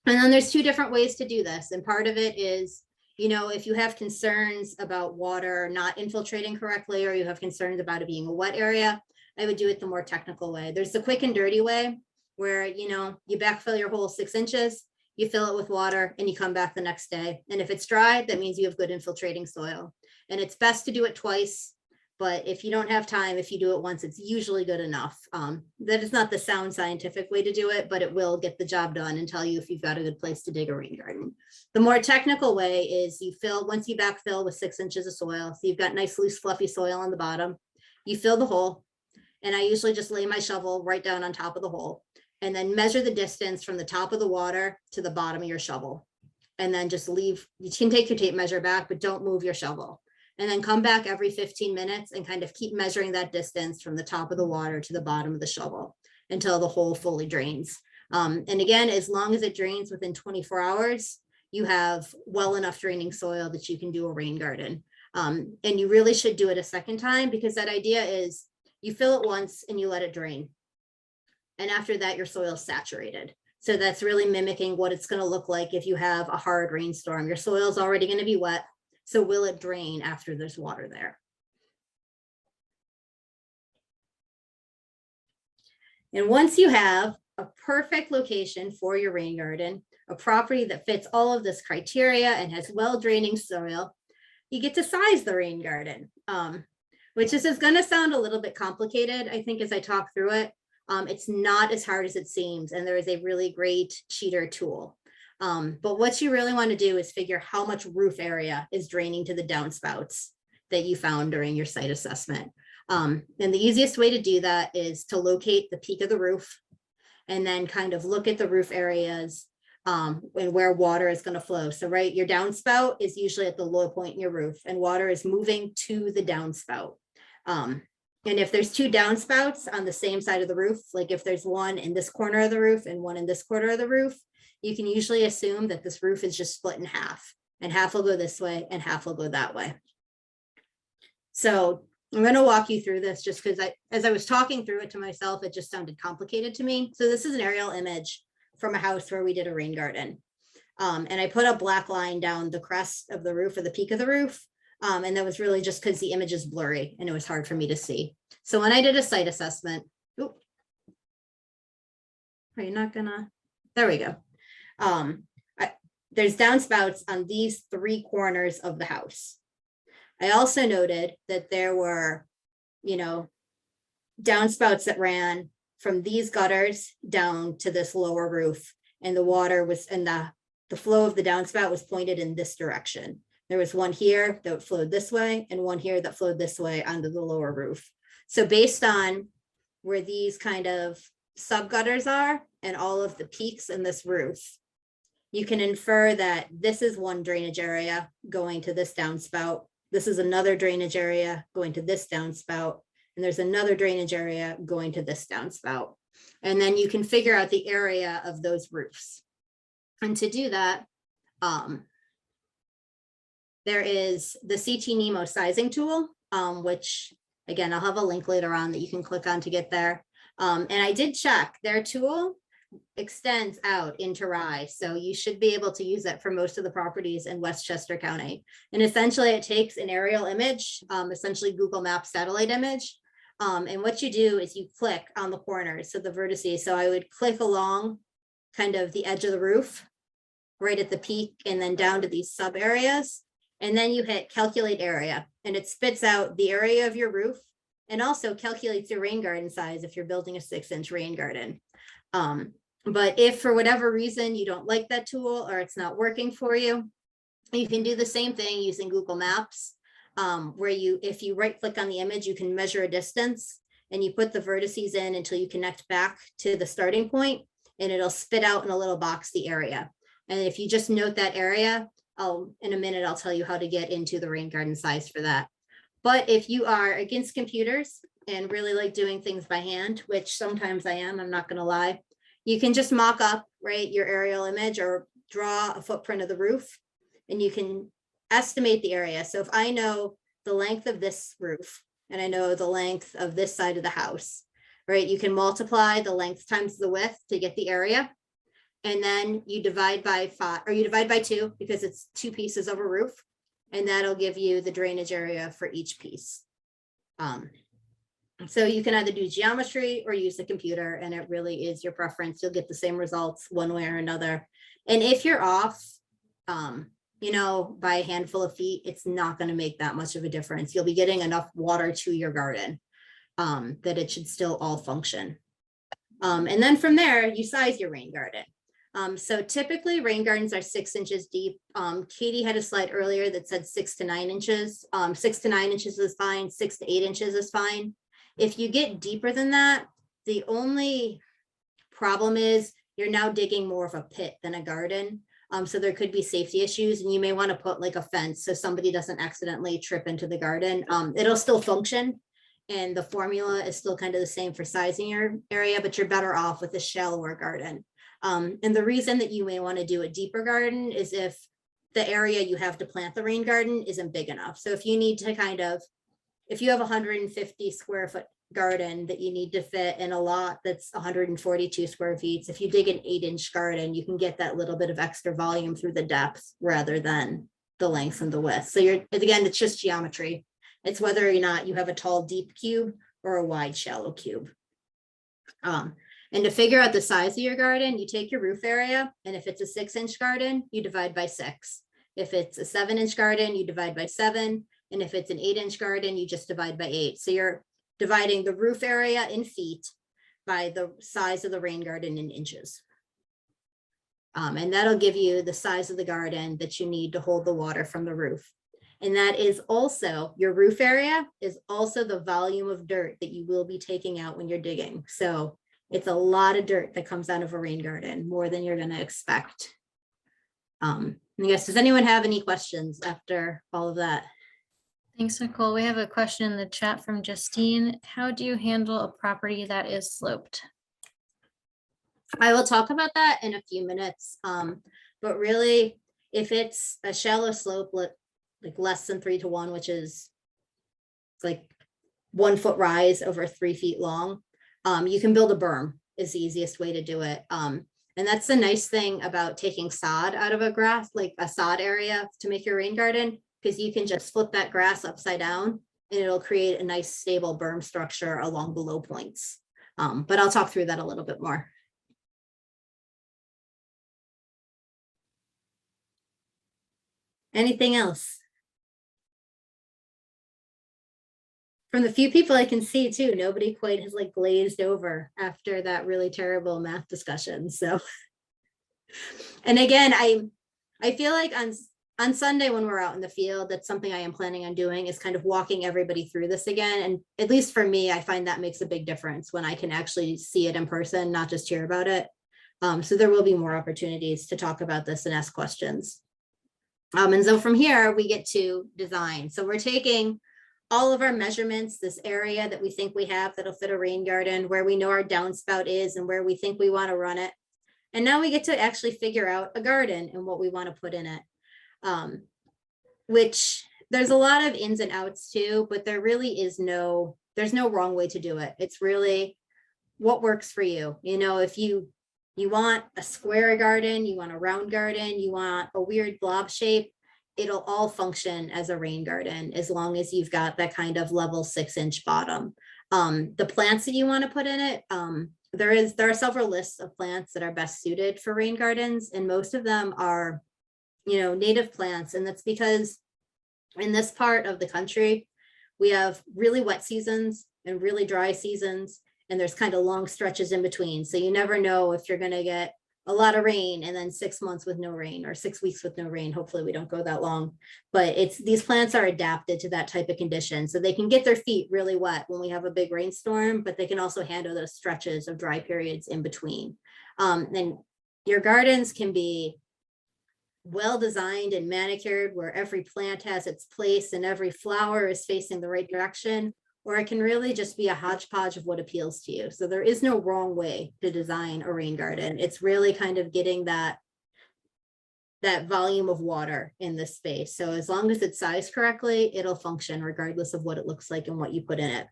then there's 2 different ways to do this. And part of it is, if you have concerns about water not infiltrating correctly, or you have concerns about it being a wet area, I would do it the more technical way. There's the quick and dirty way, where you backfill your hole 6 inches, you fill it with water, and you come back the next day. And if it's dry, that means you have good infiltrating soil. And it's best to do it twice, but if you don't have time, if you do it once, it's usually good enough. That is not the sound scientific way to do it, but it will get the job done and tell you if you've got a good place to dig a rain garden. The more technical way is once you backfill with 6 inches of soil, so you've got nice, loose, fluffy soil on the bottom, you fill the hole, and I usually just lay my shovel right down on top of the hole, and then measure the distance from the top of the water to the bottom of your shovel. And then just leave, you can take your tape measure back, but don't move your shovel. And then come back every 15 minutes and kind of keep measuring that distance from the top of the water to the bottom of the shovel until the hole fully drains. And again, as long as it drains within 24 hours, you have well enough draining soil that you can do a rain garden. And you really should do it a second time, because that idea is you fill it once and you let it drain. And after that, your soil is saturated. So that's really mimicking what it's going to look like if you have a hard rainstorm. Your soil is already going to be wet. So will it drain after there's water there? And once you have a perfect location for your rain garden, a property that fits all of this criteria and has well draining soil, you get to size the rain garden, which is going to sound a little bit complicated, I think, as I talk through it. It's not as hard as it seems, and there is a really great cheater tool. But what you really want to do is figure how much roof area is draining to the downspouts that you found during your site assessment. And the easiest way to do that is to locate the peak of the roof and then kind of look at the roof areas and where water is going to flow. So, right, your downspout is usually at the low point in your roof, and water is moving to the downspout. And if there's two downspouts on the same side of the roof, like if there's one in this corner of the roof and one in this corner of the roof, you can usually assume that this roof is just split in half, and half will go this way and half will go that way. So I'm going to walk you through this just because as I was talking through it to myself, it just sounded complicated to me. So this is an aerial image from a house where we did a rain garden. And I put a black line down the crest of the roof or the peak of the roof. And that was really just because the image is blurry and it was hard for me to see. So when I did a site assessment, are you not gonna, there we go. There's downspouts on these three corners of the house. I also noted that there were, downspouts that ran from these gutters down to this lower roof, and the water was, and the flow of the downspout was pointed in this direction. There was one here that flowed this way and one here that flowed this way onto the lower roof. So based on where these kind of sub gutters are and all of the peaks in this roof, you can infer that this is one drainage area going to this downspout. This is another drainage area going to this downspout. And there's another drainage area going to this downspout. And then you can figure out the area of those roofs. And to do that, there is the CT Nemo sizing tool, which again, I'll have a link later on that you can click on to get there. And I did check, their tool extends out into Rye. So you should be able to use that for most of the properties in Westchester County. And essentially it takes an aerial image, essentially Google Maps satellite image. And what you do is you click on the corners, so the vertices. So I would click along kind of the edge of the roof, right at the peak, and then down to these sub areas. And then you hit calculate area, and it spits out the area of your roof and also calculates your rain garden size if you're building a 6-inch rain garden. But if for whatever reason you don't like that tool or it's not working for you, you can do the same thing using Google Maps, where if you right click on the image, you can measure a distance and you put the vertices in until you connect back to the starting point, and it'll spit out in a little box the area. And if you just note that area, in a minute, I'll tell you how to get into the rain garden size for that. But if you are against computers and really like doing things by hand, which sometimes I am, I'm not going to lie, you can just mock up, right, your aerial image or draw a footprint of the roof, and you can estimate the area. So if I know the length of this roof and I know the length of this side of the house, right, you can multiply the length times the width to get the area. And then you divide by 5, or you divide by 2 because it's 2 pieces of a roof, and that'll give you the drainage area for each piece. So you can either do geometry or use the computer, and it really is your preference. You'll get the same results one way or another. And if you're off, by a handful of feet, it's not going to make that much of a difference. You'll be getting enough water to your garden that it should still all function. And then from there, you size your rain garden. So typically rain gardens are 6 inches deep. Katie had a slide earlier that said 6 to 9 inches. 6 to 9 inches is fine. 6 to 8 inches is fine. If you get deeper than that, the only problem is you're now digging more of a pit than a garden. So there could be safety issues, and you may want to put like a fence so somebody doesn't accidentally trip into the garden. It'll still function, and the formula is still kind of the same for sizing your area, but you're better off with a shallower garden. And the reason that you may want to do a deeper garden is if the area you have to plant the rain garden isn't big enough. So if you need to if you have a 150 square foot garden that you need to fit in a lot that's 142 square feet, if you dig an 8-inch garden, you can get that little bit of extra volume through the depth rather than the length and the width. So again, it's just geometry. It's whether or not you have a tall, deep cube or a wide, shallow cube. And to figure out the size of your garden, you take your roof area, and if it's a 6-inch garden, you divide by 6. If it's a 7-inch garden, you divide by 7. And if it's an 8-inch garden, you just divide by 8. So you're dividing the roof area in feet by the size of the rain garden in inches. And that'll give you the size of the garden that you need to hold the water from the roof. And that is also, your roof area is also the volume of dirt that you will be taking out when you're digging. So it's a lot of dirt that comes out of a rain garden, more than you're going to expect. I guess, does anyone have any questions after all of that? Thanks, Nicole. We have a question in the chat from Justine. How do you handle a property that is sloped? I will talk about that in a few minutes. But really, if it's a shallow slope, like less than 3 to 1, which is like 1 foot rise over 3 feet long, you can build a berm is the easiest way to do it. And that's the nice thing about taking sod out of a grass, like a sod area to make your rain garden, because you can just flip that grass upside down and it'll create a nice stable berm structure along the low points. But I'll talk through that a little bit more. Anything else? From the few people I can see too, nobody quite has like glazed over after that really terrible math discussion. So, and again, I feel like on Sunday when we're out in the field, that's something I am planning on doing, is kind of walking everybody through this again. And at least for me, I find that makes a big difference when I can actually see it in person, not just hear about it. So there will be more opportunities to talk about this and ask questions. And so from here, we get to design. So we're taking all of our measurements, this area that we think we have that'll fit a rain garden, where we know our downspout is and where we think we want to run it. And now we get to actually figure out a garden and what we want to put in it. Which there's a lot of ins and outs too, but there really is there's no wrong way to do it. It's really what works for you. You know, if you want a square garden, you want a round garden, you want a weird blob shape, it'll all function as a rain garden as long as you've got that kind of level 6-inch bottom. The plants that you want to put in it, there are several lists of plants that are best suited for rain gardens, and most of them are, you know, native plants. And that's because in this part of the country, we have really wet seasons and really dry seasons, and there's kind of long stretches in between. So you never know if you're going to get a lot of rain and then 6 months with no rain, or 6 weeks with no rain. Hopefully we don't go that long, but these plants are adapted to that type of condition. So they can get their feet really wet when we have a big rainstorm, but they can also handle those stretches of dry periods in between. And your gardens can be well designed and manicured, where every plant has its place and every flower is facing the right direction, or it can really just be a hodgepodge of what appeals to you. So there is no wrong way to design a rain garden. It's really kind of getting that volume of water in this space. So as long as it's sized correctly, it'll function regardless of what it looks like and what you put in it.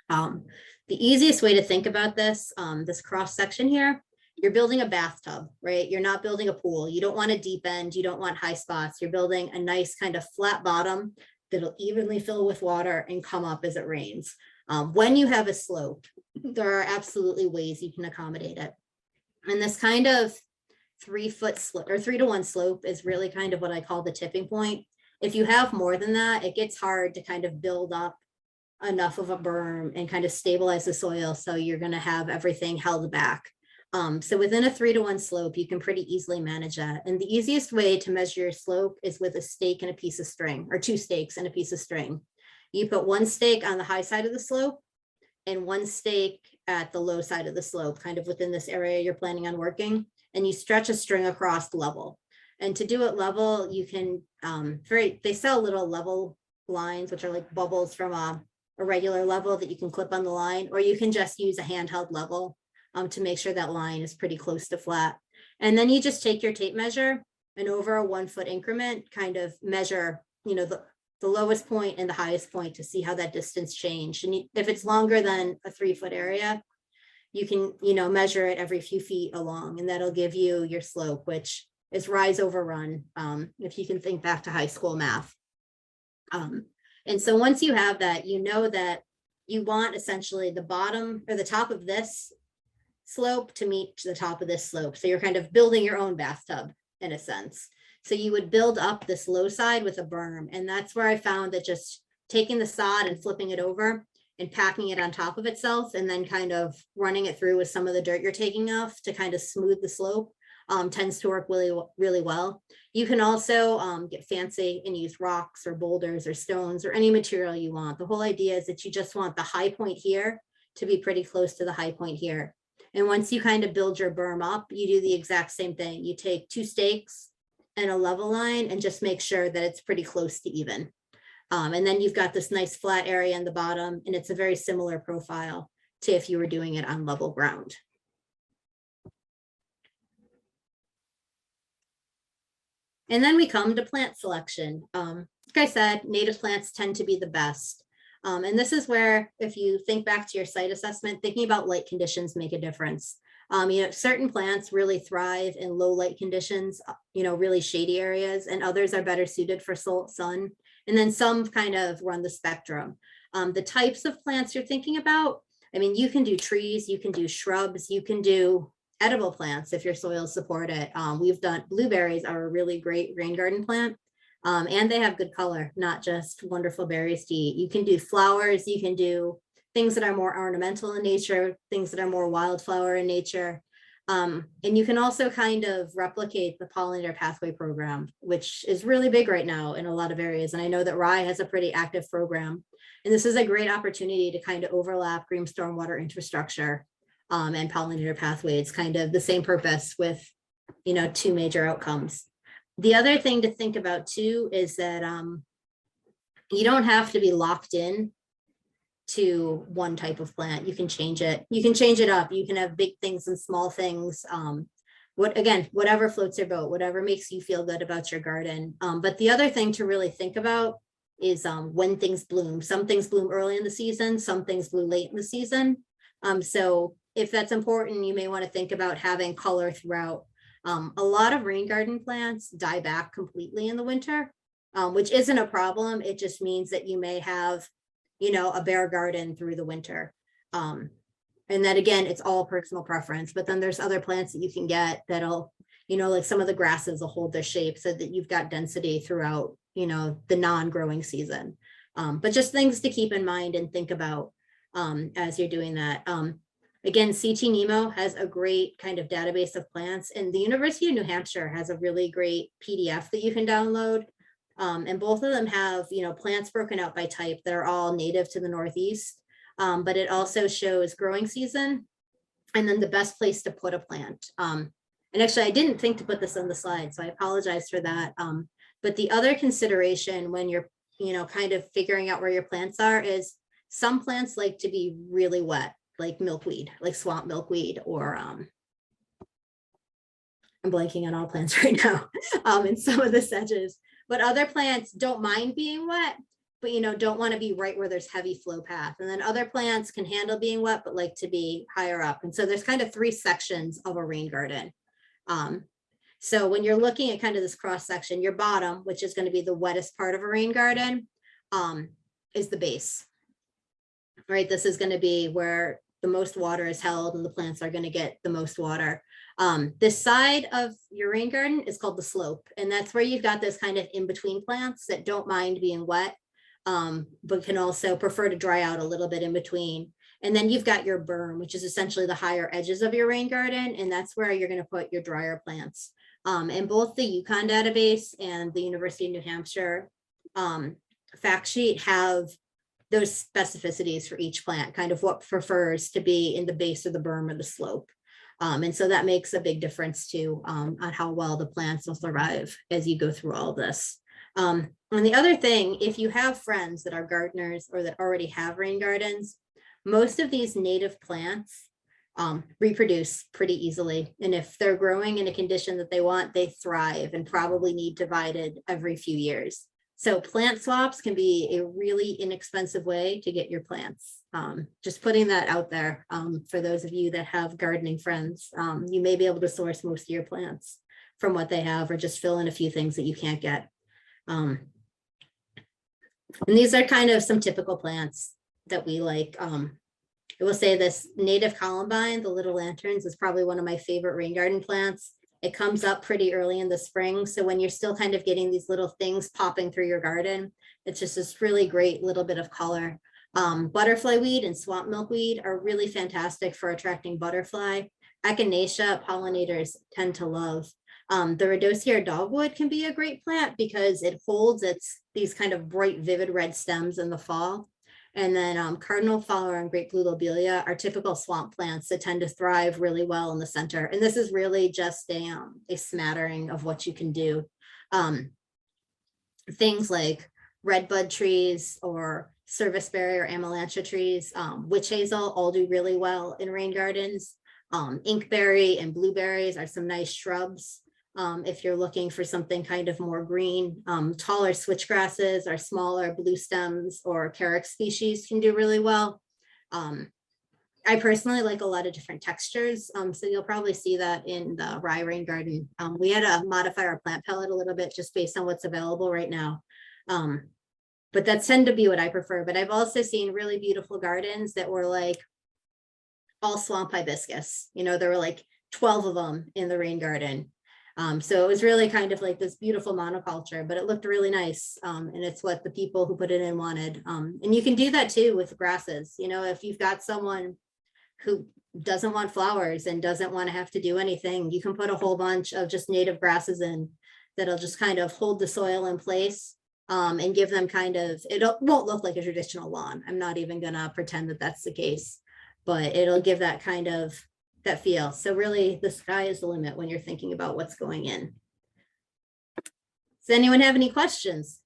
The easiest way to think about this, this cross section here, you're building a bathtub, right? You're not building a pool. You don't want a deep end. You don't want high spots. You're building a nice kind of flat bottom that'll evenly fill with water and come up as it rains. When you have a slope, there are absolutely ways you can accommodate it. And this kind of 3 foot slope or 3 to 1 slope is really kind of what I call the tipping point. If you have more than that, it gets hard to kind of build up enough of a berm and kind of stabilize the soil. So you're going to have everything held back. So within a 3 to 1 slope, you can pretty easily manage that. And the easiest way to measure your slope is with a stake and a piece of string, or 2 stakes and a piece of string. You put 1 stake on the high side of the slope and 1 stake at the low side of the slope, kind of within this area you're planning on working, and you stretch a string across level. And to do it level, you can, they sell little level lines, which are like bubbles from a regular level that you can clip on the line, or you can just use a handheld level to make sure that line is pretty close to flat. And then you just take your tape measure and over a 1 foot increment, kind of measure, you know, the lowest point and the highest point to see how that distance changed. And if it's longer than a 3 foot area, you can, you know, measure it every few feet along, and that'll give you your slope, which is rise over run, if you can think back to high school math. And so once you have that, you know that you want essentially the bottom or the top of this slope to meet the top of this slope. So you're kind of building your own bathtub in a sense. So you would build up this low side with a berm. And that's where I found that just taking the sod and flipping it over and packing it on top of itself and then kind of running it through with some of the dirt you're taking off to kind of smooth the slope tends to work really, really well. You can also get fancy and use rocks or boulders or stones or any material you want. The whole idea is that you just want the high point here to be pretty close to the high point here. And once you kind of build your berm up, you do the exact same thing. You take 2 stakes and a level line and just make sure that it's pretty close to even. And then you've got this nice flat area in the bottom, and it's a very similar profile to if you were doing it on level ground. And then we come to plant selection. Like I said, native plants tend to be the best. And this is where, if you think back to your site assessment, thinking about light conditions make a difference. Certain plants really thrive in low light conditions, really shady areas, and others are better suited for sun. And then some kind of run the spectrum. The types of plants you're thinking about, you can do trees, you can do shrubs, you can do edible plants if your soils support it. We've done blueberries are a really great rain garden plant. And they have good color, not just wonderful berries to eat. You can do flowers, you can do things that are more ornamental in nature, things that are more wildflower in nature. And you can also kind of replicate the pollinator pathway program, which is really big right now in a lot of areas. And I know that Rye has a pretty active program. And this is a great opportunity to kind of overlap green stormwater infrastructure and pollinator pathway. It's kind of the same purpose with, 2 major outcomes. The other thing to think about too is that you don't have to be locked in to one type of plant. You can change it. You can change it up. You can have big things and small things. Whatever floats your boat, whatever makes you feel good about your garden. But the other thing to really think about is when things bloom. Some things bloom early in the season, some things bloom late in the season. So if that's important, you may want to think about having color throughout. A lot of rain garden plants die back completely in the winter, which isn't a problem. It just means that you may have, a bare garden through the winter. And then again, it's all personal preference, but then there's other plants that you can get that'll, like some of the grasses will hold their shape so that you've got density throughout, the non-growing season. But just things to keep in mind and think about as you're doing that. Again, CT Nemo has a great kind of database of plants, and the University of New Hampshire has a really great PDF that you can download. And both of them have, plants broken out by type that are all native to the Northeast. But it also shows growing season and then the best place to put a plant. And actually, I didn't think to put this on the slide, so I apologize for that. But the other consideration when you're, kind of figuring out where your plants are is some plants like to be really wet, like milkweed, like swamp milkweed, or I'm blanking on all plants right now, and some of the sedges. But other plants don't mind being wet, but don't want to be right where there's heavy flow path. And then other plants can handle being wet, but like to be higher up. And so there's kind of 3 sections of a rain garden. So when you're looking at kind of this cross section, your bottom, which is going to be the wettest part of a rain garden, is the base. Right, this is going to be where the most water is held and the plants are going to get the most water. This side of your rain garden is called the slope. And that's where you've got this kind of in-between plants that don't mind being wet, but can also prefer to dry out a little bit in between. And then you've got your berm, which is essentially the higher edges of your rain garden. And that's where you're going to put your drier plants. And both the Yukon database and the University of New Hampshire fact sheet have those specificities for each plant, kind of what prefers to be in the base of the berm or the slope. And so that makes a big difference too on how well the plants will survive as you go through all this. And the other thing, if you have friends that are gardeners or that already have rain gardens, most of these native plants reproduce pretty easily. And if they're growing in a condition that they want, they thrive and probably need divided every few years. So plant swaps can be a really inexpensive way to get your plants. Just putting that out there for those of you that have gardening friends. You may be able to source most of your plants from what they have, or just fill in a few things that you can't get. And these are kind of some typical plants that we like I will say this native columbine, the little lanterns, is probably one of my favorite rain garden plants. It comes up pretty early in the spring. So when you're still kind of getting these little things popping through your garden, it's just this really great little bit of color. Butterfly weed and swamp milkweed are really fantastic for attracting butterfly. Echinacea pollinators tend to love. The Rhodosier dogwood can be a great plant because it holds these kind of bright, vivid red stems in the fall. And then cardinal flower and great blue lobelia are typical swamp plants that tend to thrive really well in the center. And this is really just a smattering of what you can do. Things like redbud trees or serviceberry or amelanchier trees, witch hazel all do really well in rain gardens. Inkberry and blueberries are some nice shrubs. If you're looking for something kind of more green, taller switchgrasses or smaller blue stems or carex species can do really well. I personally like a lot of different textures. So you'll probably see that in the rye rain garden. We had to modify our plant palette a little bit just based on what's available right now. But that tend to be what I prefer. But I've also seen really beautiful gardens that were like all swamp hibiscus. There were like 12 of them in the rain garden. So it was really kind of like this beautiful monoculture, but it looked really nice. And it's what the people who put it in wanted. And you can do that too with grasses. If you've got someone who doesn't want flowers and doesn't want to have to do anything, you can put a whole bunch of just native grasses in that'll just kind of hold the soil in place and give them it won't look like a traditional lawn. I'm not even gonna pretend that that's the case, but it'll give that that feel. So really the sky is the limit when you're thinking about what's going in. Does anyone have any questions?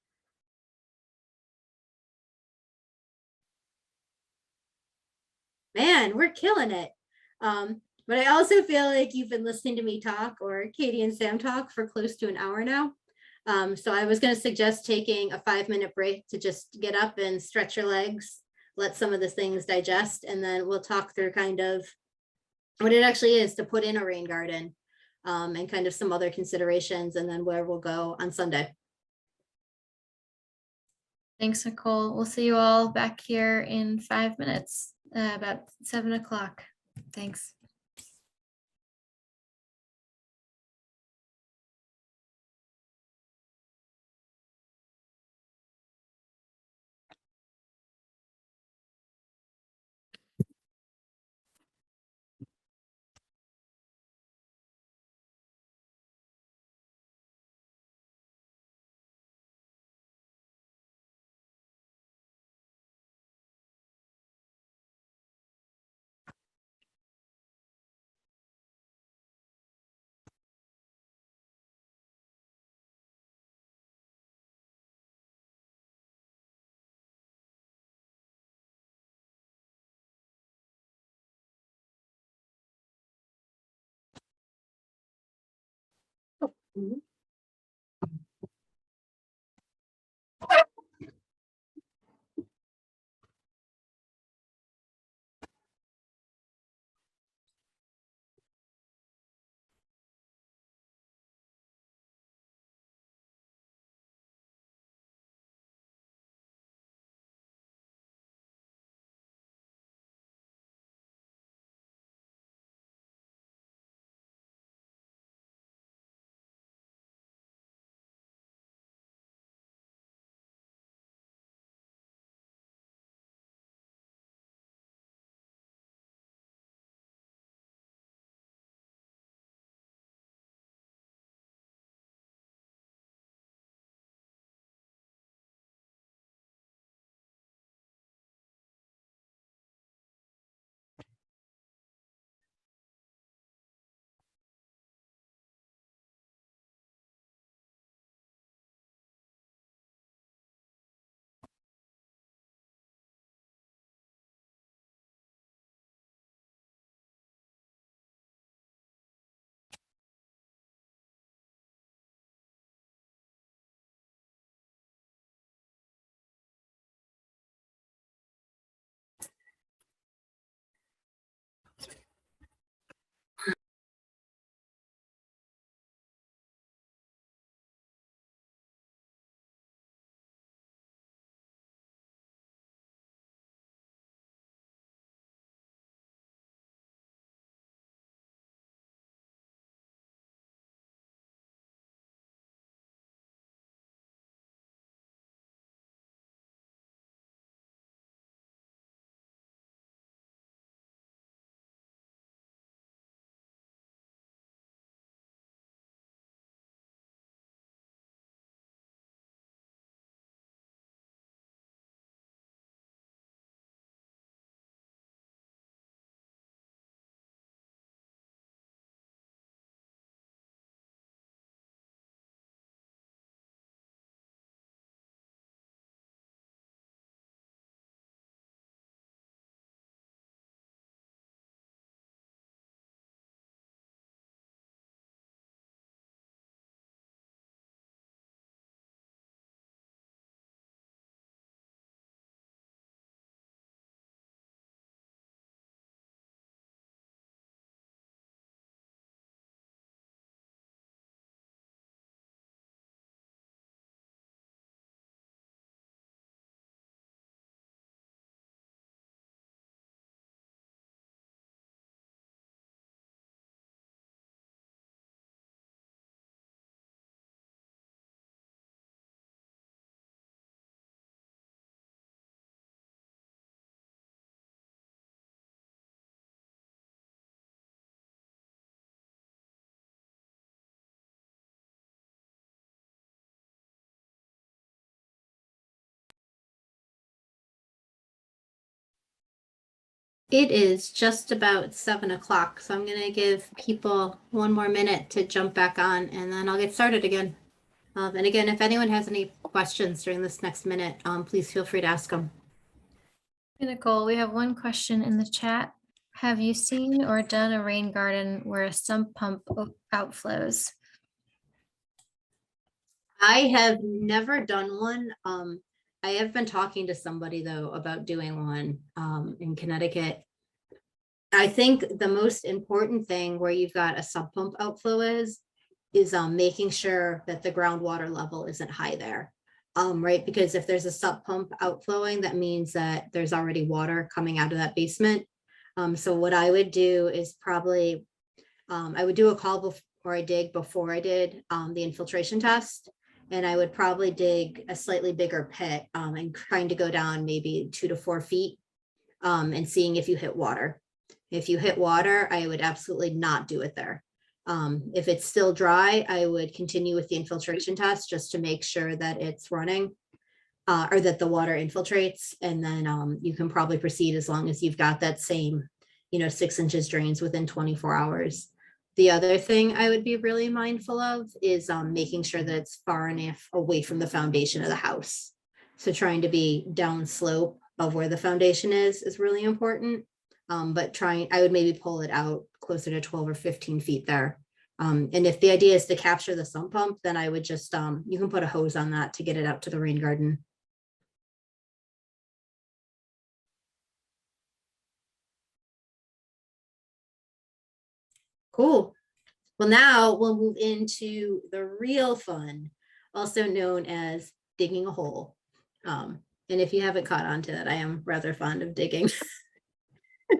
Man, we're killing it. But I also feel like you've been listening to me talk, or Katie and Sam talk, for close to an hour now. So I was going to suggest taking a 5-minute break to just get up and stretch your legs, let some of the things digest, and then we'll talk through kind of what it actually is to put in a rain garden, and kind of some other considerations, and then where we'll go on Sunday. Thanks, Nicole. We'll see you all back here in 5 minutes, about 7 o'clock. Thanks. Mhm. It is just about 7 o'clock, so I'm gonna give people one more minute to jump back on and then I'll get started again. And again, if anyone has any questions during this next minute, please feel free to ask them. Nicole, we have one question in the chat. Have you seen or done a rain garden where a sump pump outflows? I have never done one. I have been talking to somebody though about doing one in Connecticut. I think the most important thing where you've got a sump pump outflow is making sure that the groundwater level isn't high there. Right, because if there's a sump pump outflowing, that means that there's already water coming out of that basement. So what I would do is probably, I would do a call before I dig before I did the infiltration test. And I would probably dig a slightly bigger pit and trying to go down maybe 2 to 4 feet and seeing if you hit water. If you hit water, I would absolutely not do it there. If it's still dry, I would continue with the infiltration test just to make sure that it's running or that the water infiltrates. And then you can probably proceed as long as you've got that same, 6 inches drains within 24 hours. The other thing I would be really mindful of is making sure that it's far enough away from the foundation of the house. So trying to be down slope of where the foundation is really important. But I would maybe pull it out closer to 12 or 15 feet there. And if the idea is to capture the sump pump, then I would just, you can put a hose on that to get it out to the rain garden. Cool. Well, now we'll move into the real fun, also known as digging a hole. And if you haven't caught on to that, I am rather fond of digging.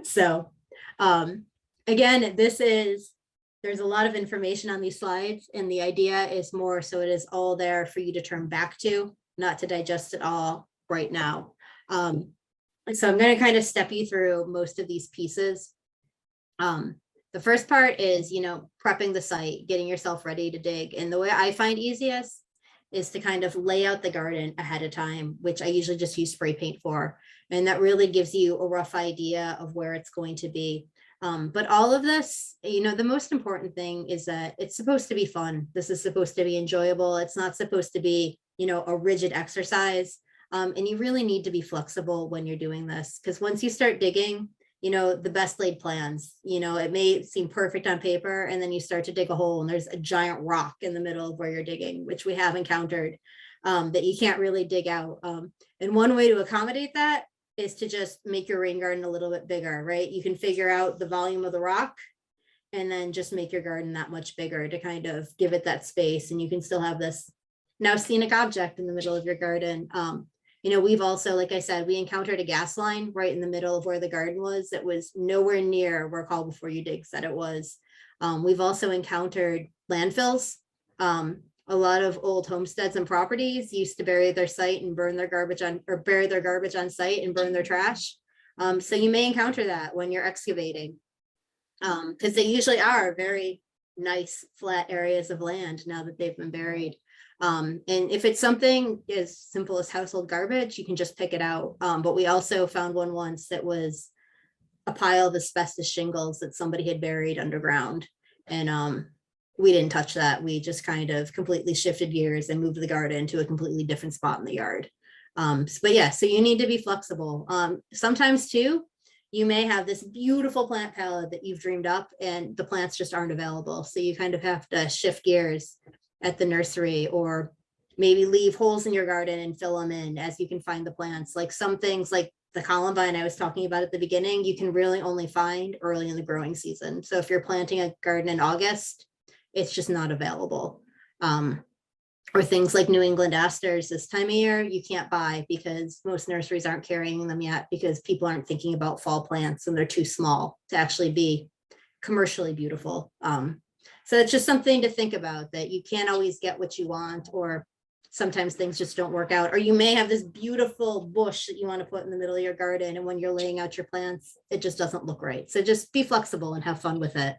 So again, there's a lot of information on these slides, and the idea is more so it is all there for you to turn back to, not to digest it all right now. So I'm going to kind of step you through most of these pieces. The first part is, prepping the site, getting yourself ready to dig. And the way I find easiest is to kind of lay out the garden ahead of time, which I usually just use spray paint for. And that really gives you a rough idea of where it's going to be. But all of this, the most important thing is that it's supposed to be fun. This is supposed to be enjoyable. It's not supposed to be, a rigid exercise. And you really need to be flexible when you're doing this, because once you start digging, the best laid plans, it may seem perfect on paper, and then you start to dig a hole and there's a giant rock in the middle of where you're digging, which we have encountered, that you can't really dig out. And one way to accommodate that is to just make your rain garden a little bit bigger, right? You can figure out the volume of the rock and then just make your garden that much bigger to kind of give it that space. And you can still have this now scenic object in the middle of your garden. We've also, like I said, we encountered a gas line right in the middle of where the garden was that was nowhere near where Call Before You Dig said it was. We've also encountered landfills. A lot of old homesteads and properties used to bury their site and bury their garbage on site and burn their trash. So you may encounter that when you're excavating, because they usually are very nice flat areas of land now that they've been buried. And if it's something as simple as household garbage, you can just pick it out. But we also found one once that was a pile of asbestos shingles that somebody had buried underground. And we didn't touch that. We just kind of completely shifted gears and moved the garden to a completely different spot in the yard. But yeah, so you need to be flexible. Sometimes too, you may have this beautiful plant palette that you've dreamed up and the plants just aren't available. So you kind of have to shift gears at the nursery, or maybe leave holes in your garden and fill them in as you can find the plants. Like some things like the columbine I was talking about at the beginning, you can really only find early in the growing season. So if you're planting a garden in August, it's just not available. Or things like New England asters this time of year, you can't buy because most nurseries aren't carrying them yet because people aren't thinking about fall plants and they're too small to actually be commercially beautiful. So it's just something to think about, that you can't always get what you want, or sometimes things just don't work out. Or you may have this beautiful bush that you want to put in the middle of your garden, and when you're laying out your plants, it just doesn't look right. So just be flexible and have fun with it.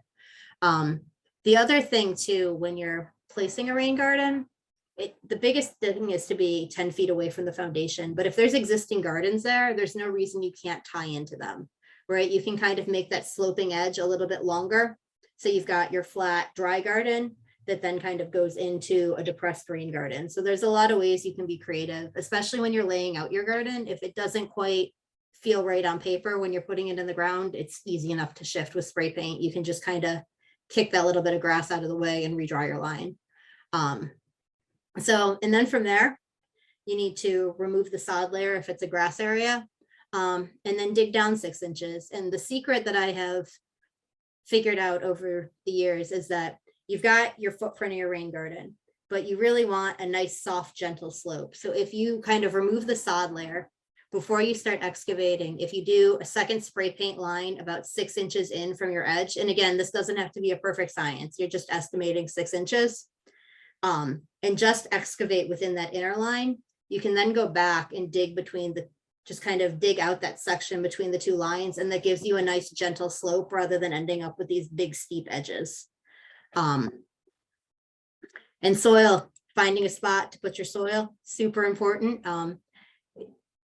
The other thing too, when you're placing a rain garden, the biggest thing is to be 10 feet away from the foundation. But if there's existing gardens there, there's no reason you can't tie into them, right? You can kind of make that sloping edge a little bit longer. So you've got your flat dry garden that then kind of goes into a depressed rain garden. So there's a lot of ways you can be creative, especially when you're laying out your garden. If it doesn't quite feel right on paper when you're putting it in the ground, it's easy enough to shift with spray paint. You can just kind of kick that little bit of grass out of the way and redraw your line. And then from there, you need to remove the sod layer if it's a grass area, and then dig down 6 inches. And the secret that I have figured out over the years is that you've got your footprint of your rain garden, but you really want a nice, soft, gentle slope. So if you kind of remove the sod layer before you start excavating, if you do a second spray paint line about 6 inches in from your edge, and again, this doesn't have to be a perfect science, you're just estimating 6 inches, and just excavate within that inner line, you can then go back and dig between the, just kind of dig out that section between the 2 lines, and that gives you a nice gentle slope rather than ending up with these big steep edges. And soil, finding a spot to put your soil, super important.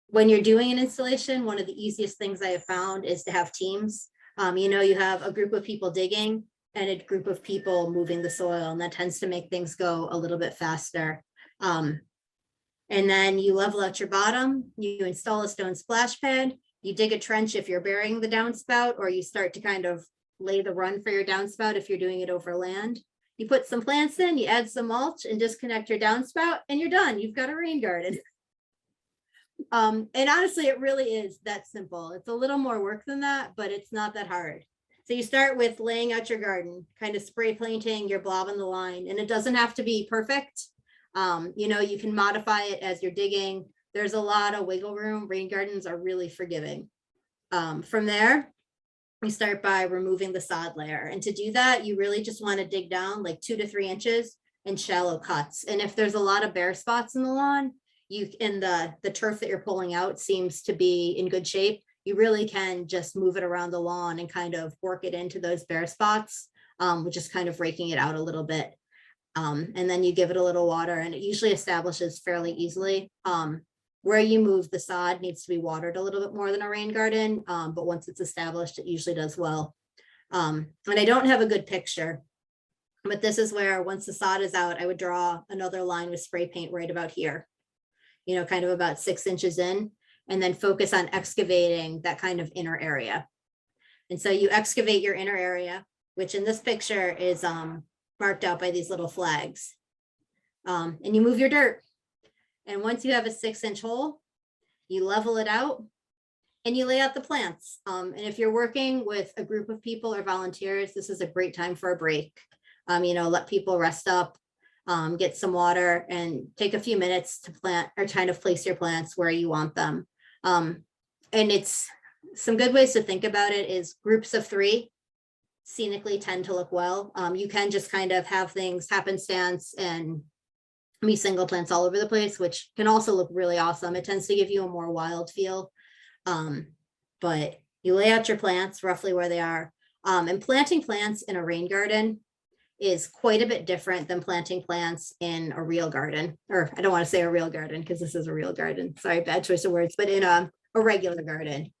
When you're doing an installation, one of the easiest things I have found is to have teams. You have a group of people digging and a group of people moving the soil, and that tends to make things go a little bit faster. And then you level out your bottom, you install a stone splash pad, you dig a trench if you're burying the downspout, or you start to kind of lay the run for your downspout if you're doing it over land. You put some plants in, you add some mulch and disconnect your downspout, and you're done. You've got a rain garden. And honestly, it really is that simple. It's a little more work than that, but it's not that hard. So you start with laying out your garden, kind of spray painting, you're blobbing the line, and it doesn't have to be perfect. You can modify it as you're digging. There's a lot of wiggle room. Rain gardens are really forgiving. From there, we start by removing the sod layer. And to do that, you really just want to dig down like 2 to 3 inches in shallow cuts. And if there's a lot of bare spots in the lawn, the turf that you're pulling out seems to be in good shape, you really can just move it around the lawn and kind of work it into those bare spots, which is kind of raking it out a little bit. And then you give it a little water, and it usually establishes fairly easily. Where you move the sod needs to be watered a little bit more than a rain garden, but once it's established, it usually does well. And I don't have a good picture, but this is where, once the sod is out, I would draw another line with spray paint right about here, kind of about 6 inches in, and then focus on excavating that kind of inner area. And so you excavate your inner area, which in this picture is marked out by these little flags, and you move your dirt. And once you have a 6-inch hole, you level it out and you lay out the plants. And if you're working with a group of people or volunteers, this is a great time for a break. Let people rest up, get some water, and take a few minutes to plant or kind of place your plants where you want them. And it's some good ways to think about it is groups of 3 scenically tend to look well. You can just kind of have things happenstance and be single plants all over the place, which can also look really awesome. It tends to give you a more wild feel. But you lay out your plants roughly where they are. And planting plants in a rain garden is quite a bit different than planting plants in a real garden. Or I don't want to say a real garden because this is a real garden. Sorry, bad choice of words, but in a regular garden.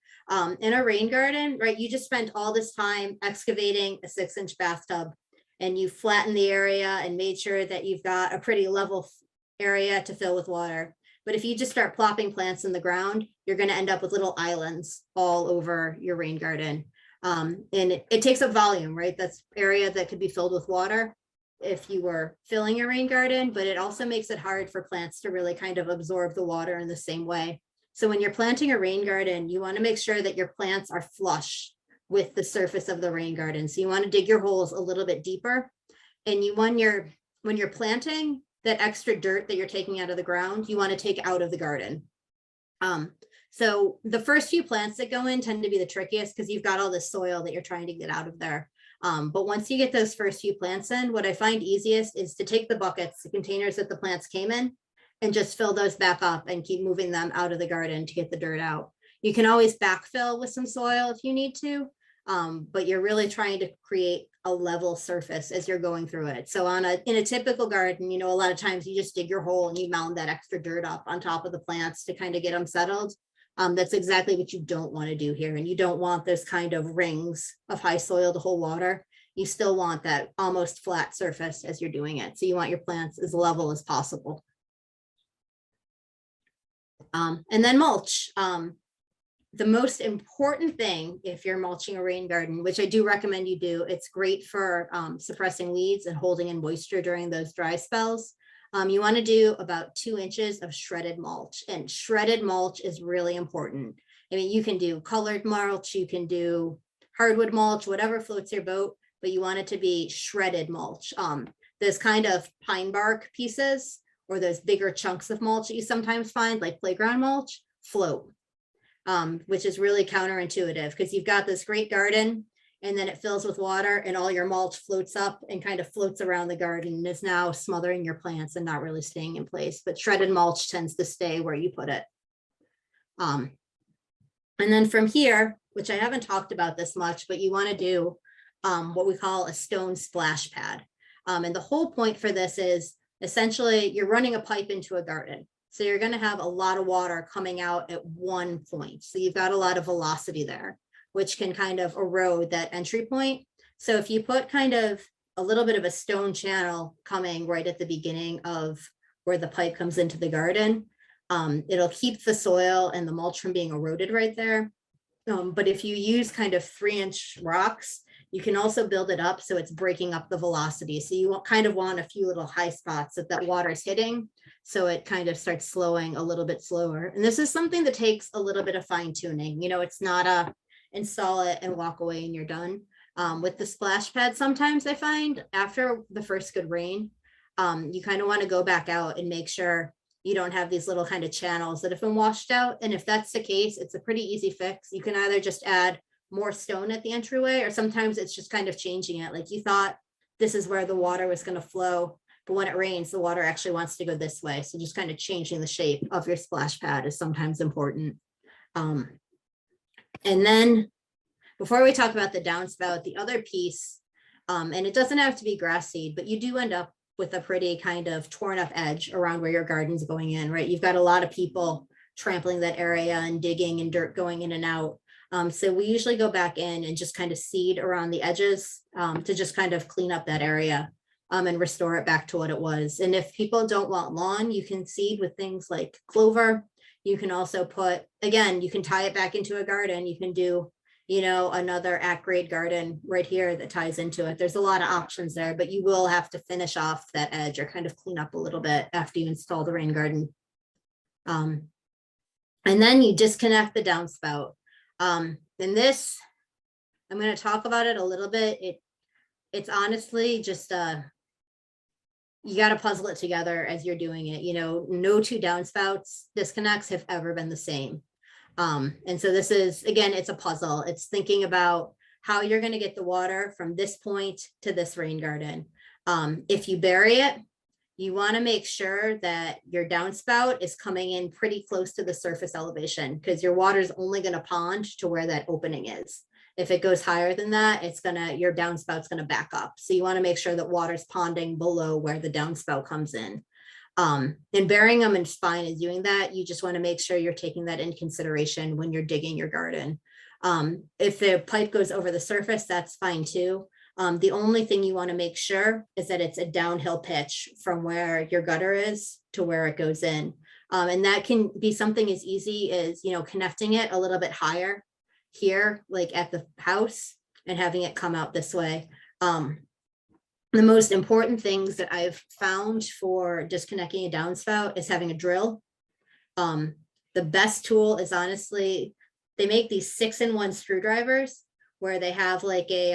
In a rain garden, right, you just spent all this time excavating a 6-inch bathtub, and you flatten the area and made sure that you've got a pretty level area to fill with water. But if you just start plopping plants in the ground, you're going to end up with little islands all over your rain garden. And it takes up volume, right? That's area that could be filled with water if you were filling your rain garden, but it also makes it hard for plants to really kind of absorb the water in the same way. So when you're planting a rain garden, you want to make sure that your plants are flush with the surface of the rain garden. So you want to dig your holes a little bit deeper. And when you're planting, that extra dirt that you're taking out of the ground, you want to take out of the garden. So the first few plants that go in tend to be the trickiest because you've got all this soil that you're trying to get out of there. But once you get those first few plants in, what I find easiest is to take the buckets, the containers that the plants came in, and just fill those back up and keep moving them out of the garden to get the dirt out. You can always backfill with some soil if you need to, but you're really trying to create a level surface as you're going through it. So in a typical garden, a lot of times you just dig your hole and you mound that extra dirt up on top of the plants to kind of get them settled. That's exactly what you don't want to do here. And you don't want those kind of rings of high soil to hold water. You still want that almost flat surface as you're doing it. So you want your plants as level as possible. And then mulch. The most important thing, if you're mulching a rain garden, which I do recommend you do, it's great for suppressing weeds and holding in moisture during those dry spells. You want to do about 2 inches of shredded mulch, and shredded mulch is really important. I mean, you can do colored mulch, you can do hardwood mulch, whatever floats your boat, but you want it to be shredded mulch. Those kind of pine bark pieces or those bigger chunks of mulch that you sometimes find, like playground mulch, float, which is really counterintuitive because you've got this great garden and then it fills with water and all your mulch floats up and kind of floats around the garden and is now smothering your plants and not really staying in place. But shredded mulch tends to stay where you put it. And then from here, which I haven't talked about this much, but you want to do what we call a stone splash pad. And the whole point for this is essentially you're running a pipe into a garden. So you're going to have a lot of water coming out at one point. So you've got a lot of velocity there, which can kind of erode that entry point. So if you put kind of a little bit of a stone channel coming right at the beginning of where the pipe comes into the garden, it'll keep the soil and the mulch from being eroded right there. But if you use kind of 3-inch rocks, you can also build it up so it's breaking up the velocity. So you kind of want a few little high spots that water is hitting, so it kind of starts slowing a little bit slower. And this is something that takes a little bit of fine tuning. You know, it's not a install it and walk away and you're done. With the splash pad, sometimes I find after the first good rain, you kind of want to go back out and make sure you don't have these little kind of channels that have been washed out. And if that's the case, it's a pretty easy fix. You can either just add more stone at the entryway, or sometimes it's just kind of changing it. Like you thought this is where the water was going to flow, but when it rains, the water actually wants to go this way. So just kind of changing the shape of your splash pad is sometimes important. And then before we talk about the downspout, the other piece, and it doesn't have to be grass seed, but you do end up with a pretty kind of torn up edge around where your garden's going in, right? You've got a lot of people trampling that area and digging and dirt going in and out. So we usually go back in and just kind of seed around the edges to just kind of clean up that area and restore it back to what it was. And if people don't want lawn, you can seed with things like clover. You can also put, again, you can tie it back into a garden. You can do, you know, another at-grade garden right here that ties into it. There's a lot of options there, but you will have to finish off that edge or kind of clean up a little bit after you install the rain garden. And then you disconnect the downspout. And this, I'm going to talk about it a little bit. It's honestly just, you got to puzzle it together as you're doing it. You know, no 2 downspouts disconnects have ever been the same. And so this is, again, it's a puzzle. It's thinking about how you're going to get the water from this point to this rain garden. If you bury it, you want to make sure that your downspout is coming in pretty close to the surface elevation, because your water is only going to pond to where that opening is. If it goes higher than that, your downspout's going to back up. So you want to make sure that water's ponding below where the downspout comes in. And burying them is fine as doing that. You just want to make sure you're taking that into consideration when you're digging your garden. If the pipe goes over the surface, that's fine too. The only thing you want to make sure is that it's a downhill pitch from where your gutter is to where it goes in. And that can be something as easy as, you know, connecting it a little bit higher here, like at the house, and having it come out this way. The most important things that I've found for disconnecting a downspout is having a drill. The best tool is honestly, they make these 6-in-1 screwdrivers where they have like they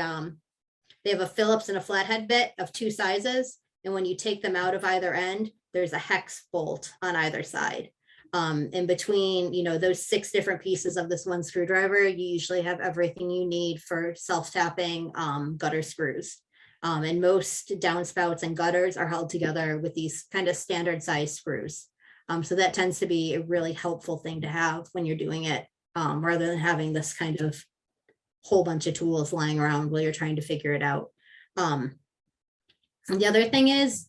have a Phillips and a flathead bit of 2 sizes. And when you take them out of either end, there's a hex bolt on either side. In between, you know, those 6 different pieces of this one screwdriver, you usually have everything you need for self-tapping gutter screws. And most downspouts and gutters are held together with these kind of standard size screws. So that tends to be a really helpful thing to have when you're doing it, rather than having this kind of whole bunch of tools lying around while you're trying to figure it out. And the other thing is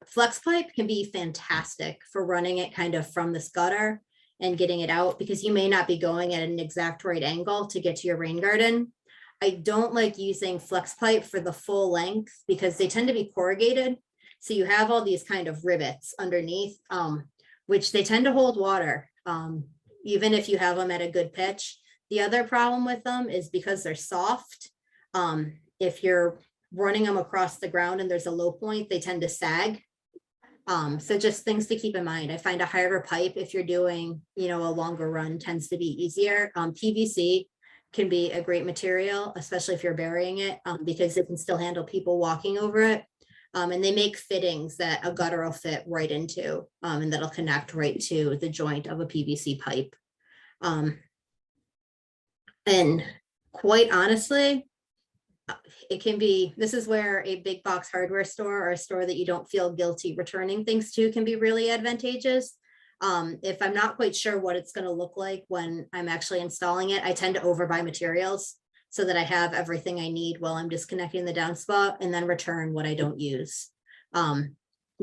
flex pipe can be fantastic for running it kind of from this gutter and getting it out, because you may not be going at an exact right angle to get to your rain garden. I don't like using flex pipe for the full length because they tend to be corrugated. So you have all these kind of rivets underneath, which they tend to hold water, even if you have them at a good pitch. The other problem with them is because they're soft. If you're running them across the ground and there's a low point, they tend to sag. So just things to keep in mind. I find a harder pipe, if you're doing, a longer run, tends to be easier. PVC can be a great material, especially if you're burying it, because it can still handle people walking over it. And they make fittings that a gutter will fit right into, and that'll connect right to the joint of a PVC pipe. And quite honestly, it can be, this is where a big box hardware store or a store that you don't feel guilty returning things to can be really advantageous. If I'm not quite sure what it's going to look like when I'm actually installing it, I tend to overbuy materials so that I have everything I need while I'm disconnecting the downspout, and then return what I don't use.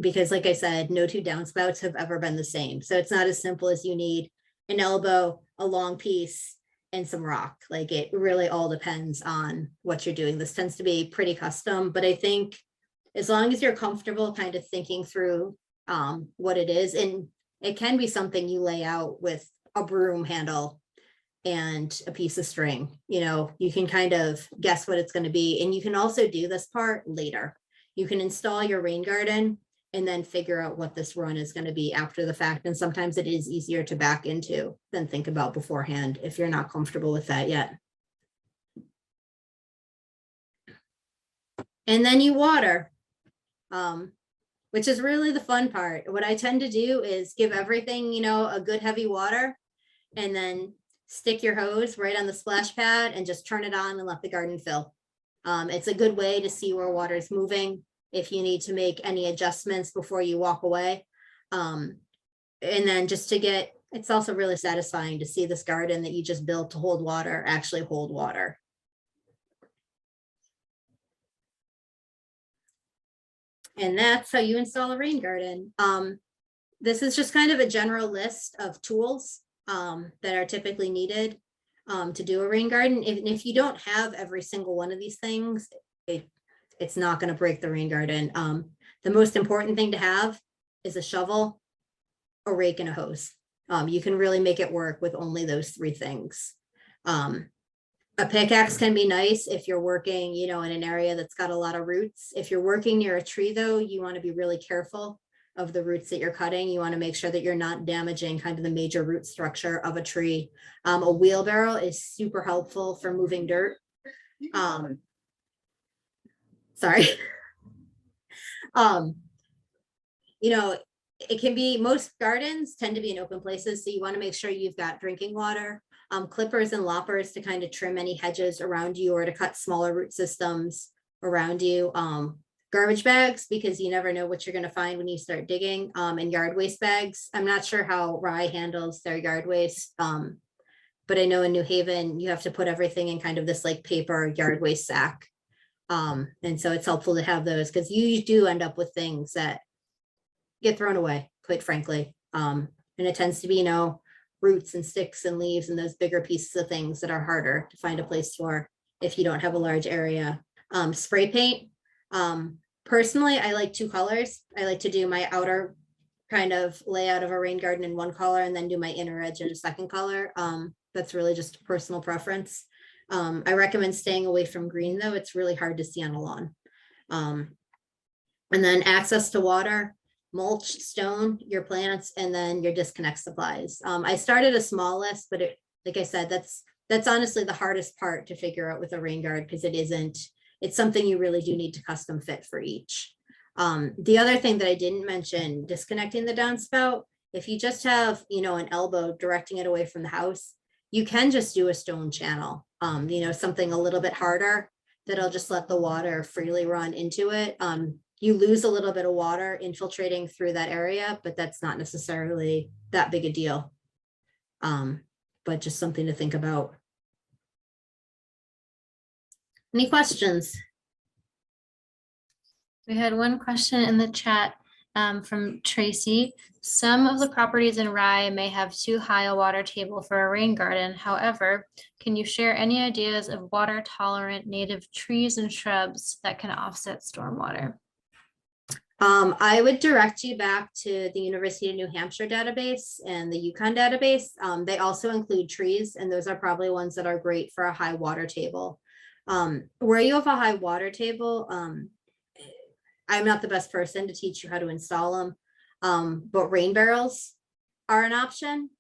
Because like I said, no two downspouts have ever been the same. So it's not as simple as you need an elbow, a long piece, and some rock. Like, it really all depends on what you're doing. This tends to be pretty custom, but I think as long as you're comfortable kind of thinking through what it is, and it can be something you lay out with a broom handle and a piece of string, you can kind of guess what it's going to be. And you can also do this part later. You can install your rain garden and then figure out what this run is going to be after the fact. And sometimes it is easier to back into than think about beforehand if you're not comfortable with that yet. And then you water, which is really the fun part. What I tend to do is give everything, a good heavy water, and then stick your hose right on the splash pad and just turn it on and let the garden fill. It's a good way to see where water is moving, if you need to make any adjustments before you walk away. And then just to get, it's also really satisfying to see this garden that you just built to hold water actually hold water. And that's how you install a rain garden. This is just kind of a general list of tools that are typically needed to do a rain garden. If you don't have every single one of these things, it's not going to break the rain garden. The most important thing to have is a shovel, a rake, and a hose. You can really make it work with only those three things. A pickaxe can be nice if you're working, in an area that's got a lot of roots. If you're working near a tree, though, you want to be really careful of the roots that you're cutting. You want to make sure that you're not damaging kind of the major root structure of a tree. A wheelbarrow is super helpful for moving dirt. Sorry. It can be, most gardens tend to be in open places, so you want to make sure you've got drinking water, clippers and loppers to kind of trim any hedges around you or to cut smaller root systems around you. Garbage bags, because you never know what you're going to find when you start digging, and yard waste bags. I'm not sure how Rye handles their yard waste, but I know in New Haven, you have to put everything in kind of this like paper yard waste sack. And so it's helpful to have those, because you do end up with things that get thrown away, quite frankly. And it tends to be, roots and sticks and leaves and those bigger pieces of things that are harder to find a place for if you don't have a large area. Spray paint. Personally, I like two colors. I like to do my outer kind of layout of a rain garden in one color and then do my inner edge in a second color. That's really just personal preference. I recommend staying away from green, though. It's really hard to see on a lawn. And then access to water, mulch, stone, your plants, and then your disconnect supplies. I started a small list, but like I said, that's honestly the hardest part to figure out with a rain guard, because it's something you really do need to custom fit for each. The other thing that I didn't mention, disconnecting the downspout, if you just have, an elbow directing it away from the house, you can just do a stone channel, something a little bit harder that'll just let the water freely run into it. You lose a little bit of water infiltrating through that area, but that's not necessarily that big a deal. But just something to think about. Any questions? We had one question in the chat. From Tracy. Some of the properties in Rye may have too high a water table for a rain garden. However, can you share any ideas of water tolerant native trees and shrubs that can offset stormwater? I would direct you back to the University of New Hampshire database and the Yukon database. They also include trees, and those are probably ones that are great for a high water table. Where you have a high water table, I'm not the best person to teach you how to install them, but rain barrels are an option.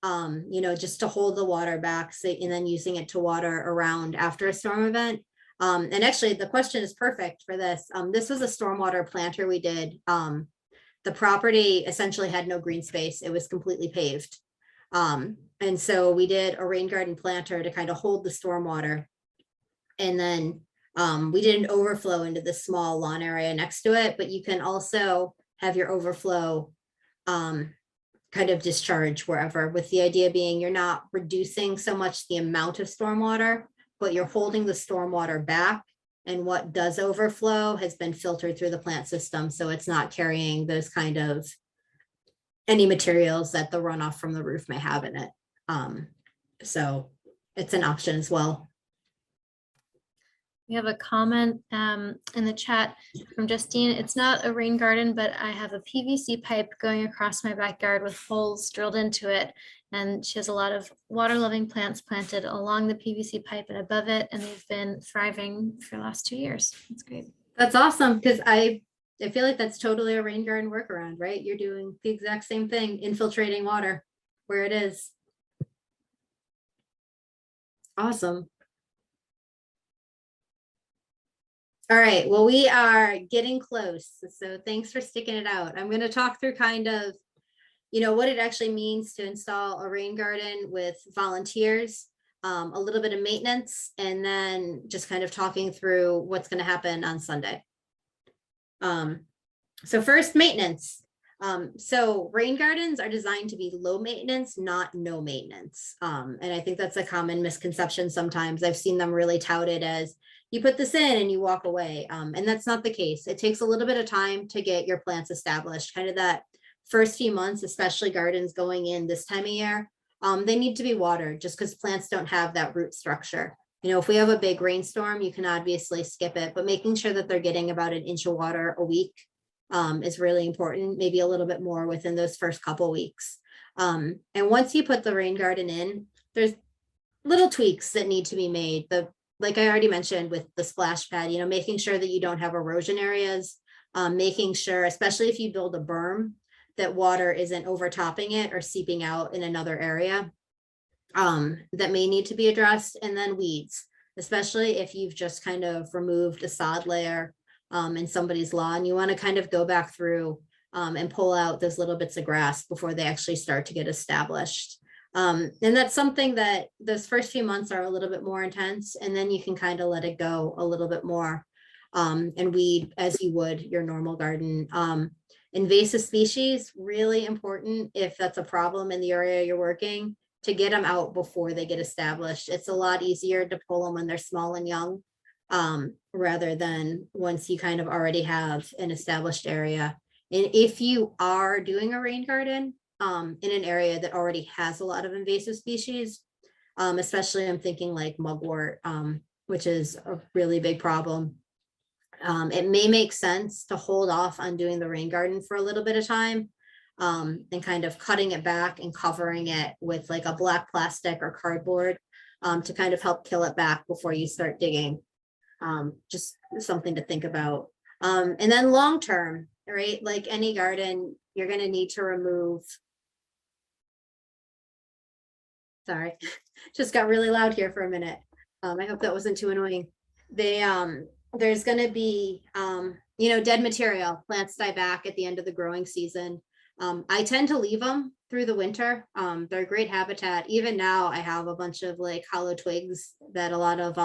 Just to hold the water back, and then using it to water around after a storm event. And actually, the question is perfect for this. This was a stormwater planter we did. The property essentially had no green space. It was completely paved. And so we did a rain garden planter to kind of hold the stormwater. And then we did an overflow into the small lawn area next to it, but you can also have your overflow kind of discharge wherever, with the idea being you're not reducing so much the amount of stormwater, but you're holding the stormwater back, and what does overflow has been filtered through the plant system, so it's not carrying those kind of any materials that the runoff from the roof may have in it. So it's an option as well. We have a comment in the chat from Justine. It's not a rain garden, but I have a PVC pipe going across my backyard with holes drilled into it. And she has a lot of water loving plants planted along the PVC pipe and above it. And they've been thriving for the last 2 years. That's great. That's awesome, because I feel like that's totally a rain garden workaround, right? You're doing the exact same thing, infiltrating water where it is. Awesome. All right, well, we are getting close, so thanks for sticking it out. I'm going to talk through kind of, what it actually means to install a rain garden with volunteers, a little bit of maintenance, and then just kind of talking through what's going to happen on Sunday. So first, maintenance. So rain gardens are designed to be low maintenance, not no maintenance. And I think that's a common misconception sometimes. I've seen them really touted as, you put this in and you walk away. And that's not the case. It takes a little bit of time to get your plants established, kind of that first few months, especially gardens going in this time of year. They need to be watered just because plants don't have that root structure. If we have a big rainstorm, you can obviously skip it, but making sure that they're getting about 1 inch of water a week is really important, maybe a little bit more within those first couple weeks. And once you put the rain garden in, there's little tweaks that need to be made. Like I already mentioned with the splash pad, making sure that you don't have erosion areas, making sure, especially if you build a berm, that water isn't overtopping it or seeping out in another area that may need to be addressed. And then weeds, especially if you've just kind of removed a sod layer in somebody's lawn, you want to kind of go back through and pull out those little bits of grass before they actually start to get established. And that's something that those first few months are a little bit more intense, and then you can kind of let it go a little bit more and weed as you would your normal garden. Invasive species, really important if that's a problem in the area you're working, to get them out before they get established. It's a lot easier to pull them when they're small and young rather than once you kind of already have an established area. And if you are doing a rain garden in an area that already has a lot of invasive species, especially I'm thinking like mugwort, which is a really big problem. It may make sense to hold off on doing the rain garden for a little bit of time and kind of cutting it back and covering it with like a black plastic or cardboard to kind of help kill it back before you start digging. Just something to think about. And then long term, right? Like any garden, you're going to need to remove. Sorry, just got really loud here for a minute. I hope that wasn't too annoying. There's going to be, dead material. Plants die back at the end of the growing season. I tend to leave them through the winter. They're great habitat. Even now I have a bunch of like hollow twigs that a lot of,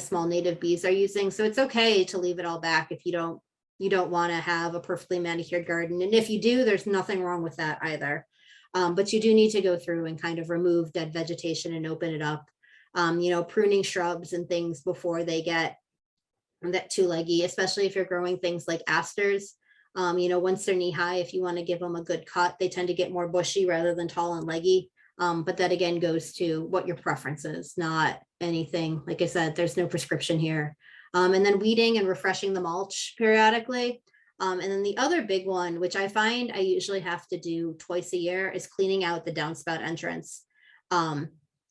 small native bees are using. So it's okay to leave it all back if you don't want to have a perfectly manicured garden. And if you do, there's nothing wrong with that either. But you do need to go through and kind of remove dead vegetation and open it up. Pruning shrubs and things before they get that too leggy, especially if you're growing things like asters. Once they're knee high, if you want to give them a good cut, they tend to get more bushy rather than tall and leggy. But that again goes to what your preference is, not anything. Like I said, there's no prescription here. And then weeding and refreshing the mulch periodically. And then the other big one, which I find I usually have to do twice a year, is cleaning out the downspout entrance.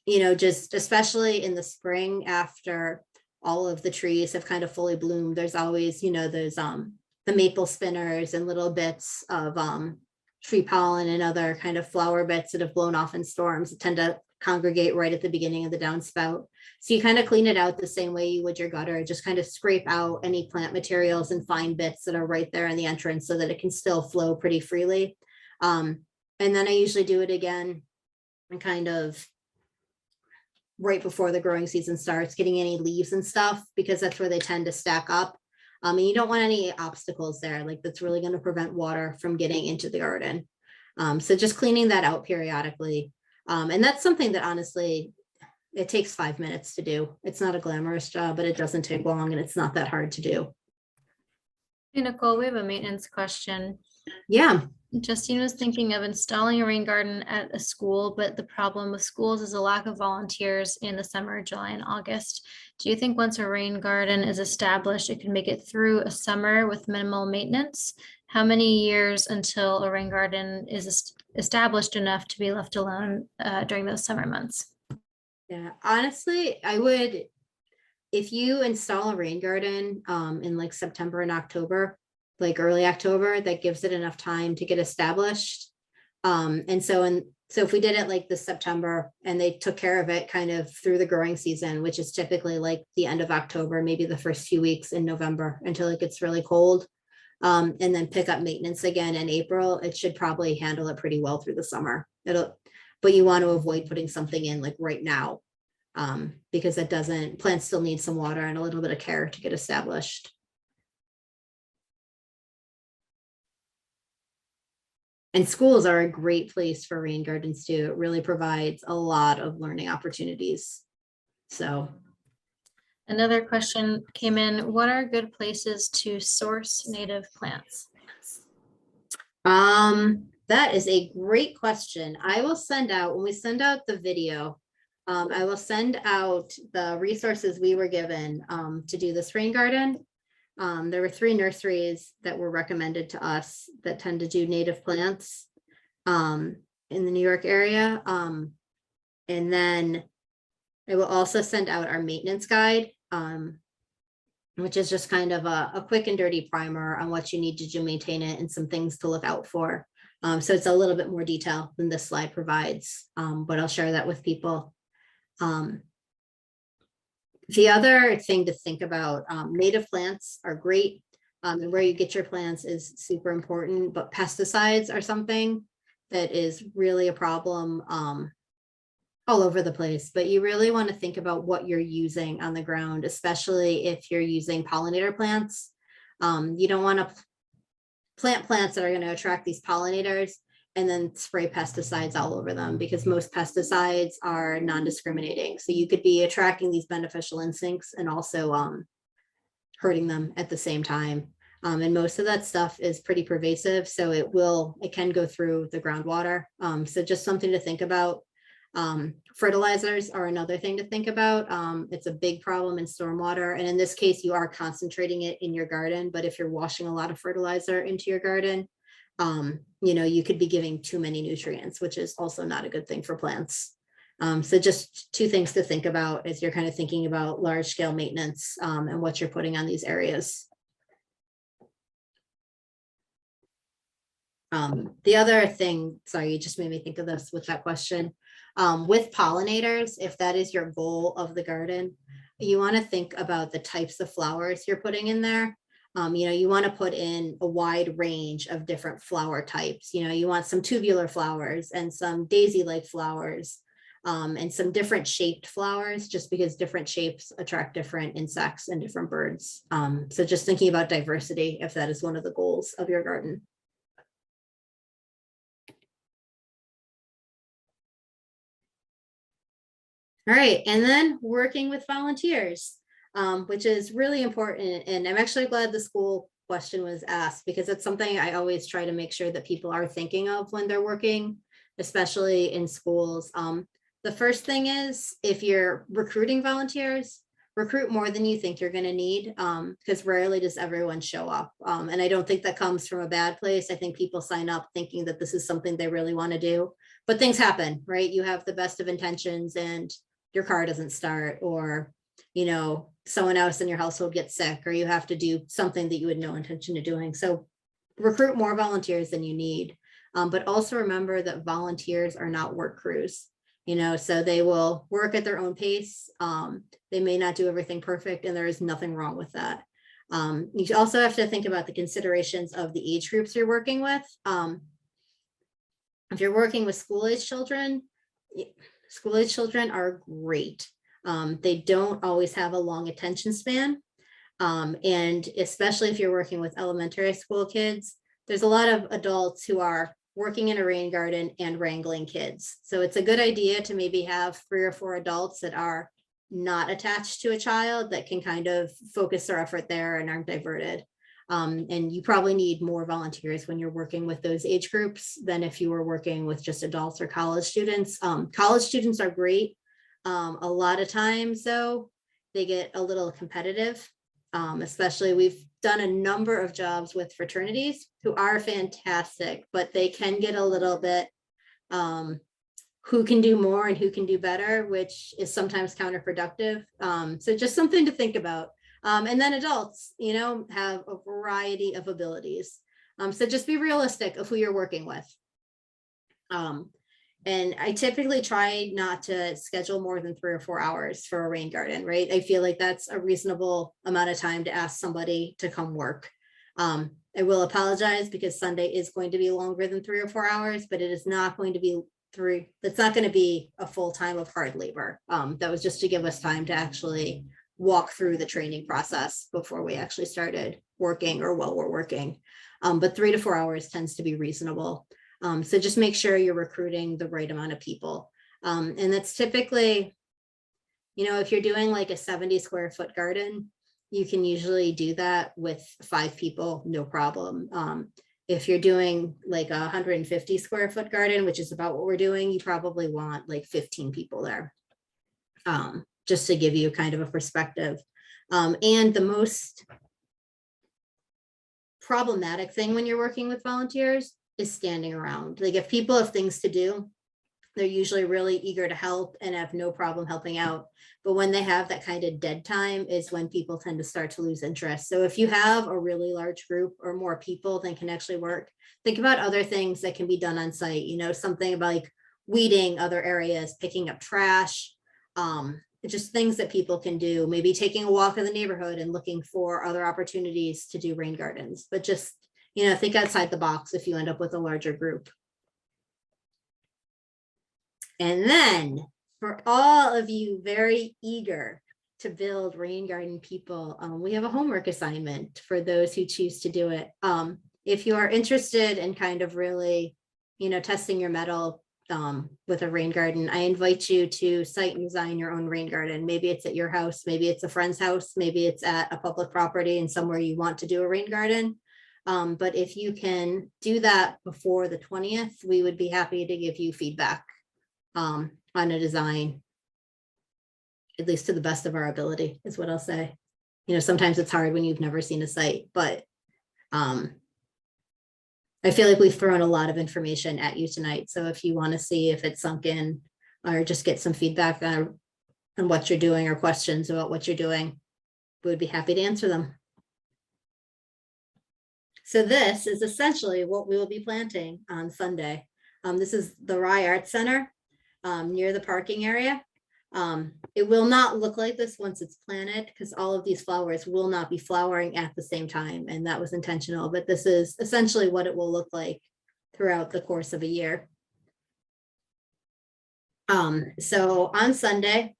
Just especially in the spring after all of the trees have kind of fully bloomed, there's always, those the maple spinners and little bits of tree pollen and other kind of flower bits that have blown off in storms that tend to congregate right at the beginning of the downspout. So you kind of clean it out the same way you would your gutter, just kind of scrape out any plant materials and fine bits that are right there in the entrance so that it can still flow pretty freely. And then I usually do it again and kind of right before the growing season starts, getting any leaves and stuff, because that's where they tend to stack up. And you don't want any obstacles there, like that's really going to prevent water from getting into the garden. So just cleaning that out periodically. And that's something that honestly, it takes 5 minutes to do. It's not a glamorous job, but it doesn't take long and it's not that hard to do. Hey, Nicole, we have a maintenance question. Yeah. Justine was thinking of installing a rain garden at a school, but the problem with schools is a lack of volunteers in the summer, July and August. Do you think once a rain garden is established, it can make it through a summer with minimal maintenance? How many years until a rain garden is established enough to be left alone during those summer months? Yeah, honestly, I would, if you install a rain garden in like September and October, like early October, that gives it enough time to get established. So if we did it like this September and they took care of it kind of through the growing season, which is typically like the end of October, maybe the first few weeks in November until it gets really cold, and then pick up maintenance again in April, it should probably handle it pretty well through the summer. But you want to avoid putting something in like right now, because plants still need some water and a little bit of care to get established. And schools are a great place for rain gardens too. It really provides a lot of learning opportunities. So another question came in. What are good places to source native plants? That is a great question. I will send out, when we send out the video, I will send out the resources we were given to do this rain garden. There were 3 nurseries that were recommended to us that tend to do native plants in the New York area. And then I will also send out our maintenance guide, which is just kind of a quick and dirty primer on what you need to do maintain it and some things to look out for. So it's a little bit more detail than this slide provides, but I'll share that with people. The other thing to think about, native plants are great, and where you get your plants is super important, but pesticides are something that is really a problem all over the place. But you really want to think about what you're using on the ground, especially if you're using pollinator plants. You don't want to plant plants that are going to attract these pollinators and then spray pesticides all over them, because most pesticides are non-discriminating. So you could be attracting these beneficial instincts and also hurting them at the same time. And most of that stuff is pretty pervasive. So it can go through the groundwater. So just something to think about. Fertilizers are another thing to think about. It's a big problem in stormwater. And in this case, you are concentrating it in your garden. But if you're washing a lot of fertilizer into your garden, you could be giving too many nutrients, which is also not a good thing for plants. So just 2 things to think about as you're kind of thinking about large scale maintenance and what you're putting on these areas. The other thing, sorry, you just made me think of this with that question. With pollinators, if that is your goal of the garden, you want to think about the types of flowers you're putting in there. You want to put in a wide range of different flower types. You want some tubular flowers and some daisy-like flowers and some different shaped flowers, just because different shapes attract different insects and different birds. So just thinking about diversity, if that is one of the goals of your garden. All right, and then working with volunteers. Which is really important. And I'm actually glad the school question was asked, because it's something I always try to make sure that people are thinking of when they're working, especially in schools. The first thing is, if you're recruiting volunteers, recruit more than you think you're going to need, because rarely does everyone show up. And I don't think that comes from a bad place. I think people sign up thinking that this is something they really want to do, but things happen, right? You have the best of intentions and your car doesn't start, or, you know, someone else in your household gets sick, or you have to do something that you had no intention of doing. So recruit more volunteers than you need. But also remember that volunteers are not work crews, you know, so they will work at their own pace. They may not do everything perfect, and there is nothing wrong with that. You also have to think about the considerations of the age groups you're working with. If you're working with school-age children are great. They don't always have a long attention span. And especially if you're working with elementary school kids, there's a lot of adults who are working in a rain garden and wrangling kids. So it's a good idea to maybe have 3 or 4 adults that are not attached to a child that can kind of focus their effort there and aren't diverted. And you probably need more volunteers when you're working with those age groups than if you were working with just adults or college students. College students are great. A lot of times though, they get a little competitive, especially we've done a number of jobs with fraternities who are fantastic, but they can get a little bit who can do more and who can do better, which is sometimes counterproductive. So just something to think about. And then adults, you know, have a variety of abilities. So just be realistic of who you're working with. And I typically try not to schedule more than 3 or 4 hours for a rain garden, right? I feel like that's a reasonable amount of time to ask somebody to come work. I will apologize because Sunday is going to be longer than 3 or 4 hours, but it is not going to be that's not going to be a full time of hard labor. That was just to give us time to actually walk through the training process before we actually started working or while we're working. But 3 to 4 hours tends to be reasonable. So just make sure you're recruiting the right amount of people. And that's typically, you know, if you're doing like a 70 square foot garden, you can usually do that with 5 people, no problem. If you're doing like a 150 square foot garden, which is about what we're doing, you probably want like 15 people there. Just to give you kind of a perspective. And the most problematic thing when you're working with volunteers is standing around. Like if people have things to do, they're usually really eager to help and have no problem helping out. But when they have that kind of dead time is when people tend to start to lose interest. So if you have a really large group or more people than can actually work, think about other things that can be done on site, you know, something about like weeding other areas, picking up trash, just things that people can do, maybe taking a walk in the neighborhood and looking for other opportunities to do rain gardens, but just, you know, think outside the box if you end up with a larger group. And then for all of you very eager to build rain garden people, we have a homework assignment for those who choose to do it. If you are interested in kind of really, you know, testing your mettle with a rain garden, I invite you to site and design your own rain garden. Maybe it's at your house, maybe it's a friend's house, maybe it's at a public property and somewhere you want to do a rain garden. But if you can do that before the 20th, we would be happy to give you feedback on a design, at least to the best of our ability, is what I'll say. You know, sometimes it's hard when you've never seen a site, but I feel like we've thrown a lot of information at you tonight. So if you want to see if it's sunk in or just get some feedback on what you're doing or questions about what you're doing, we would be happy to answer them. So this is essentially what we will be planting on Sunday. This is the Rye Arts Center near the parking area. It will not look like this once it's planted because all of these flowers will not be flowering at the same time, and that was intentional, but this is essentially what it will look like throughout the course of a year. So on Sunday,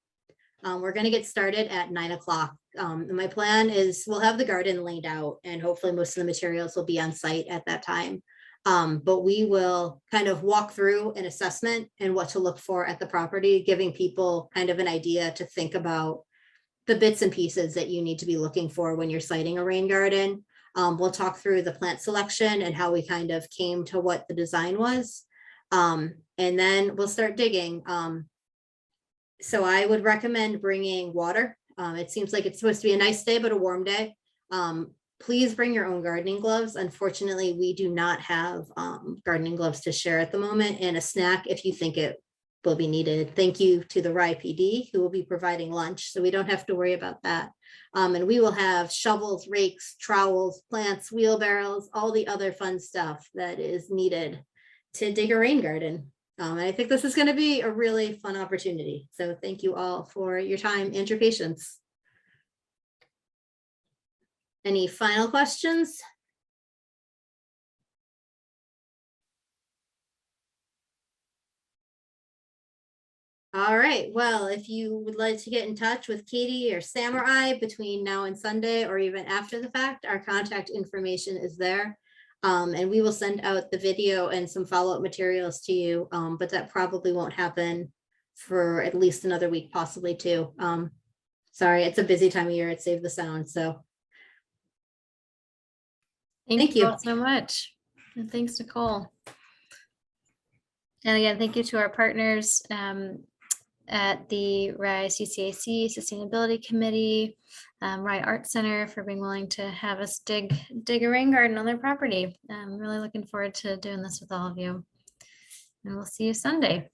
we're going to get started at 9 o'clock. My plan is we'll have the garden laid out and hopefully most of the materials will be on site at that time. But we will kind of walk through an assessment and what to look for at the property, giving people kind of an idea to think about the bits and pieces that you need to be looking for when you're siting a rain garden. We'll talk through the plant selection and how we kind of came to what the design was. And then we'll start digging. So I would recommend bringing water. It seems like it's supposed to be a nice day, but a warm day. Please bring your own gardening gloves. Unfortunately, we do not have gardening gloves to share at the moment, and a snack if you think it will be needed. Thank you to the Rye PD who will be providing lunch, so we don't have to worry about that. And we will have shovels, rakes, trowels, plants, wheelbarrows, all the other fun stuff that is needed to dig a rain garden. And I think this is going to be a really fun opportunity. So thank you all for your time and your patience. Any final questions? All right, well, if you would like to get in touch with Katie or Sam or I between now and Sunday, or even after the fact, our contact information is there. And we will send out the video and some follow-up materials to you, but that probably won't happen for at least another week, possibly two. Sorry, it's a busy time of year at Save the Sound, so. Thank you. All so much. And thanks, Nicole. And again, thank you to our partners at the Rye CCAC Sustainability Committee, Rye Art Center for being willing to have us dig a rain garden on their property. I'm really looking forward to doing this with all of you. And we'll see you Sunday.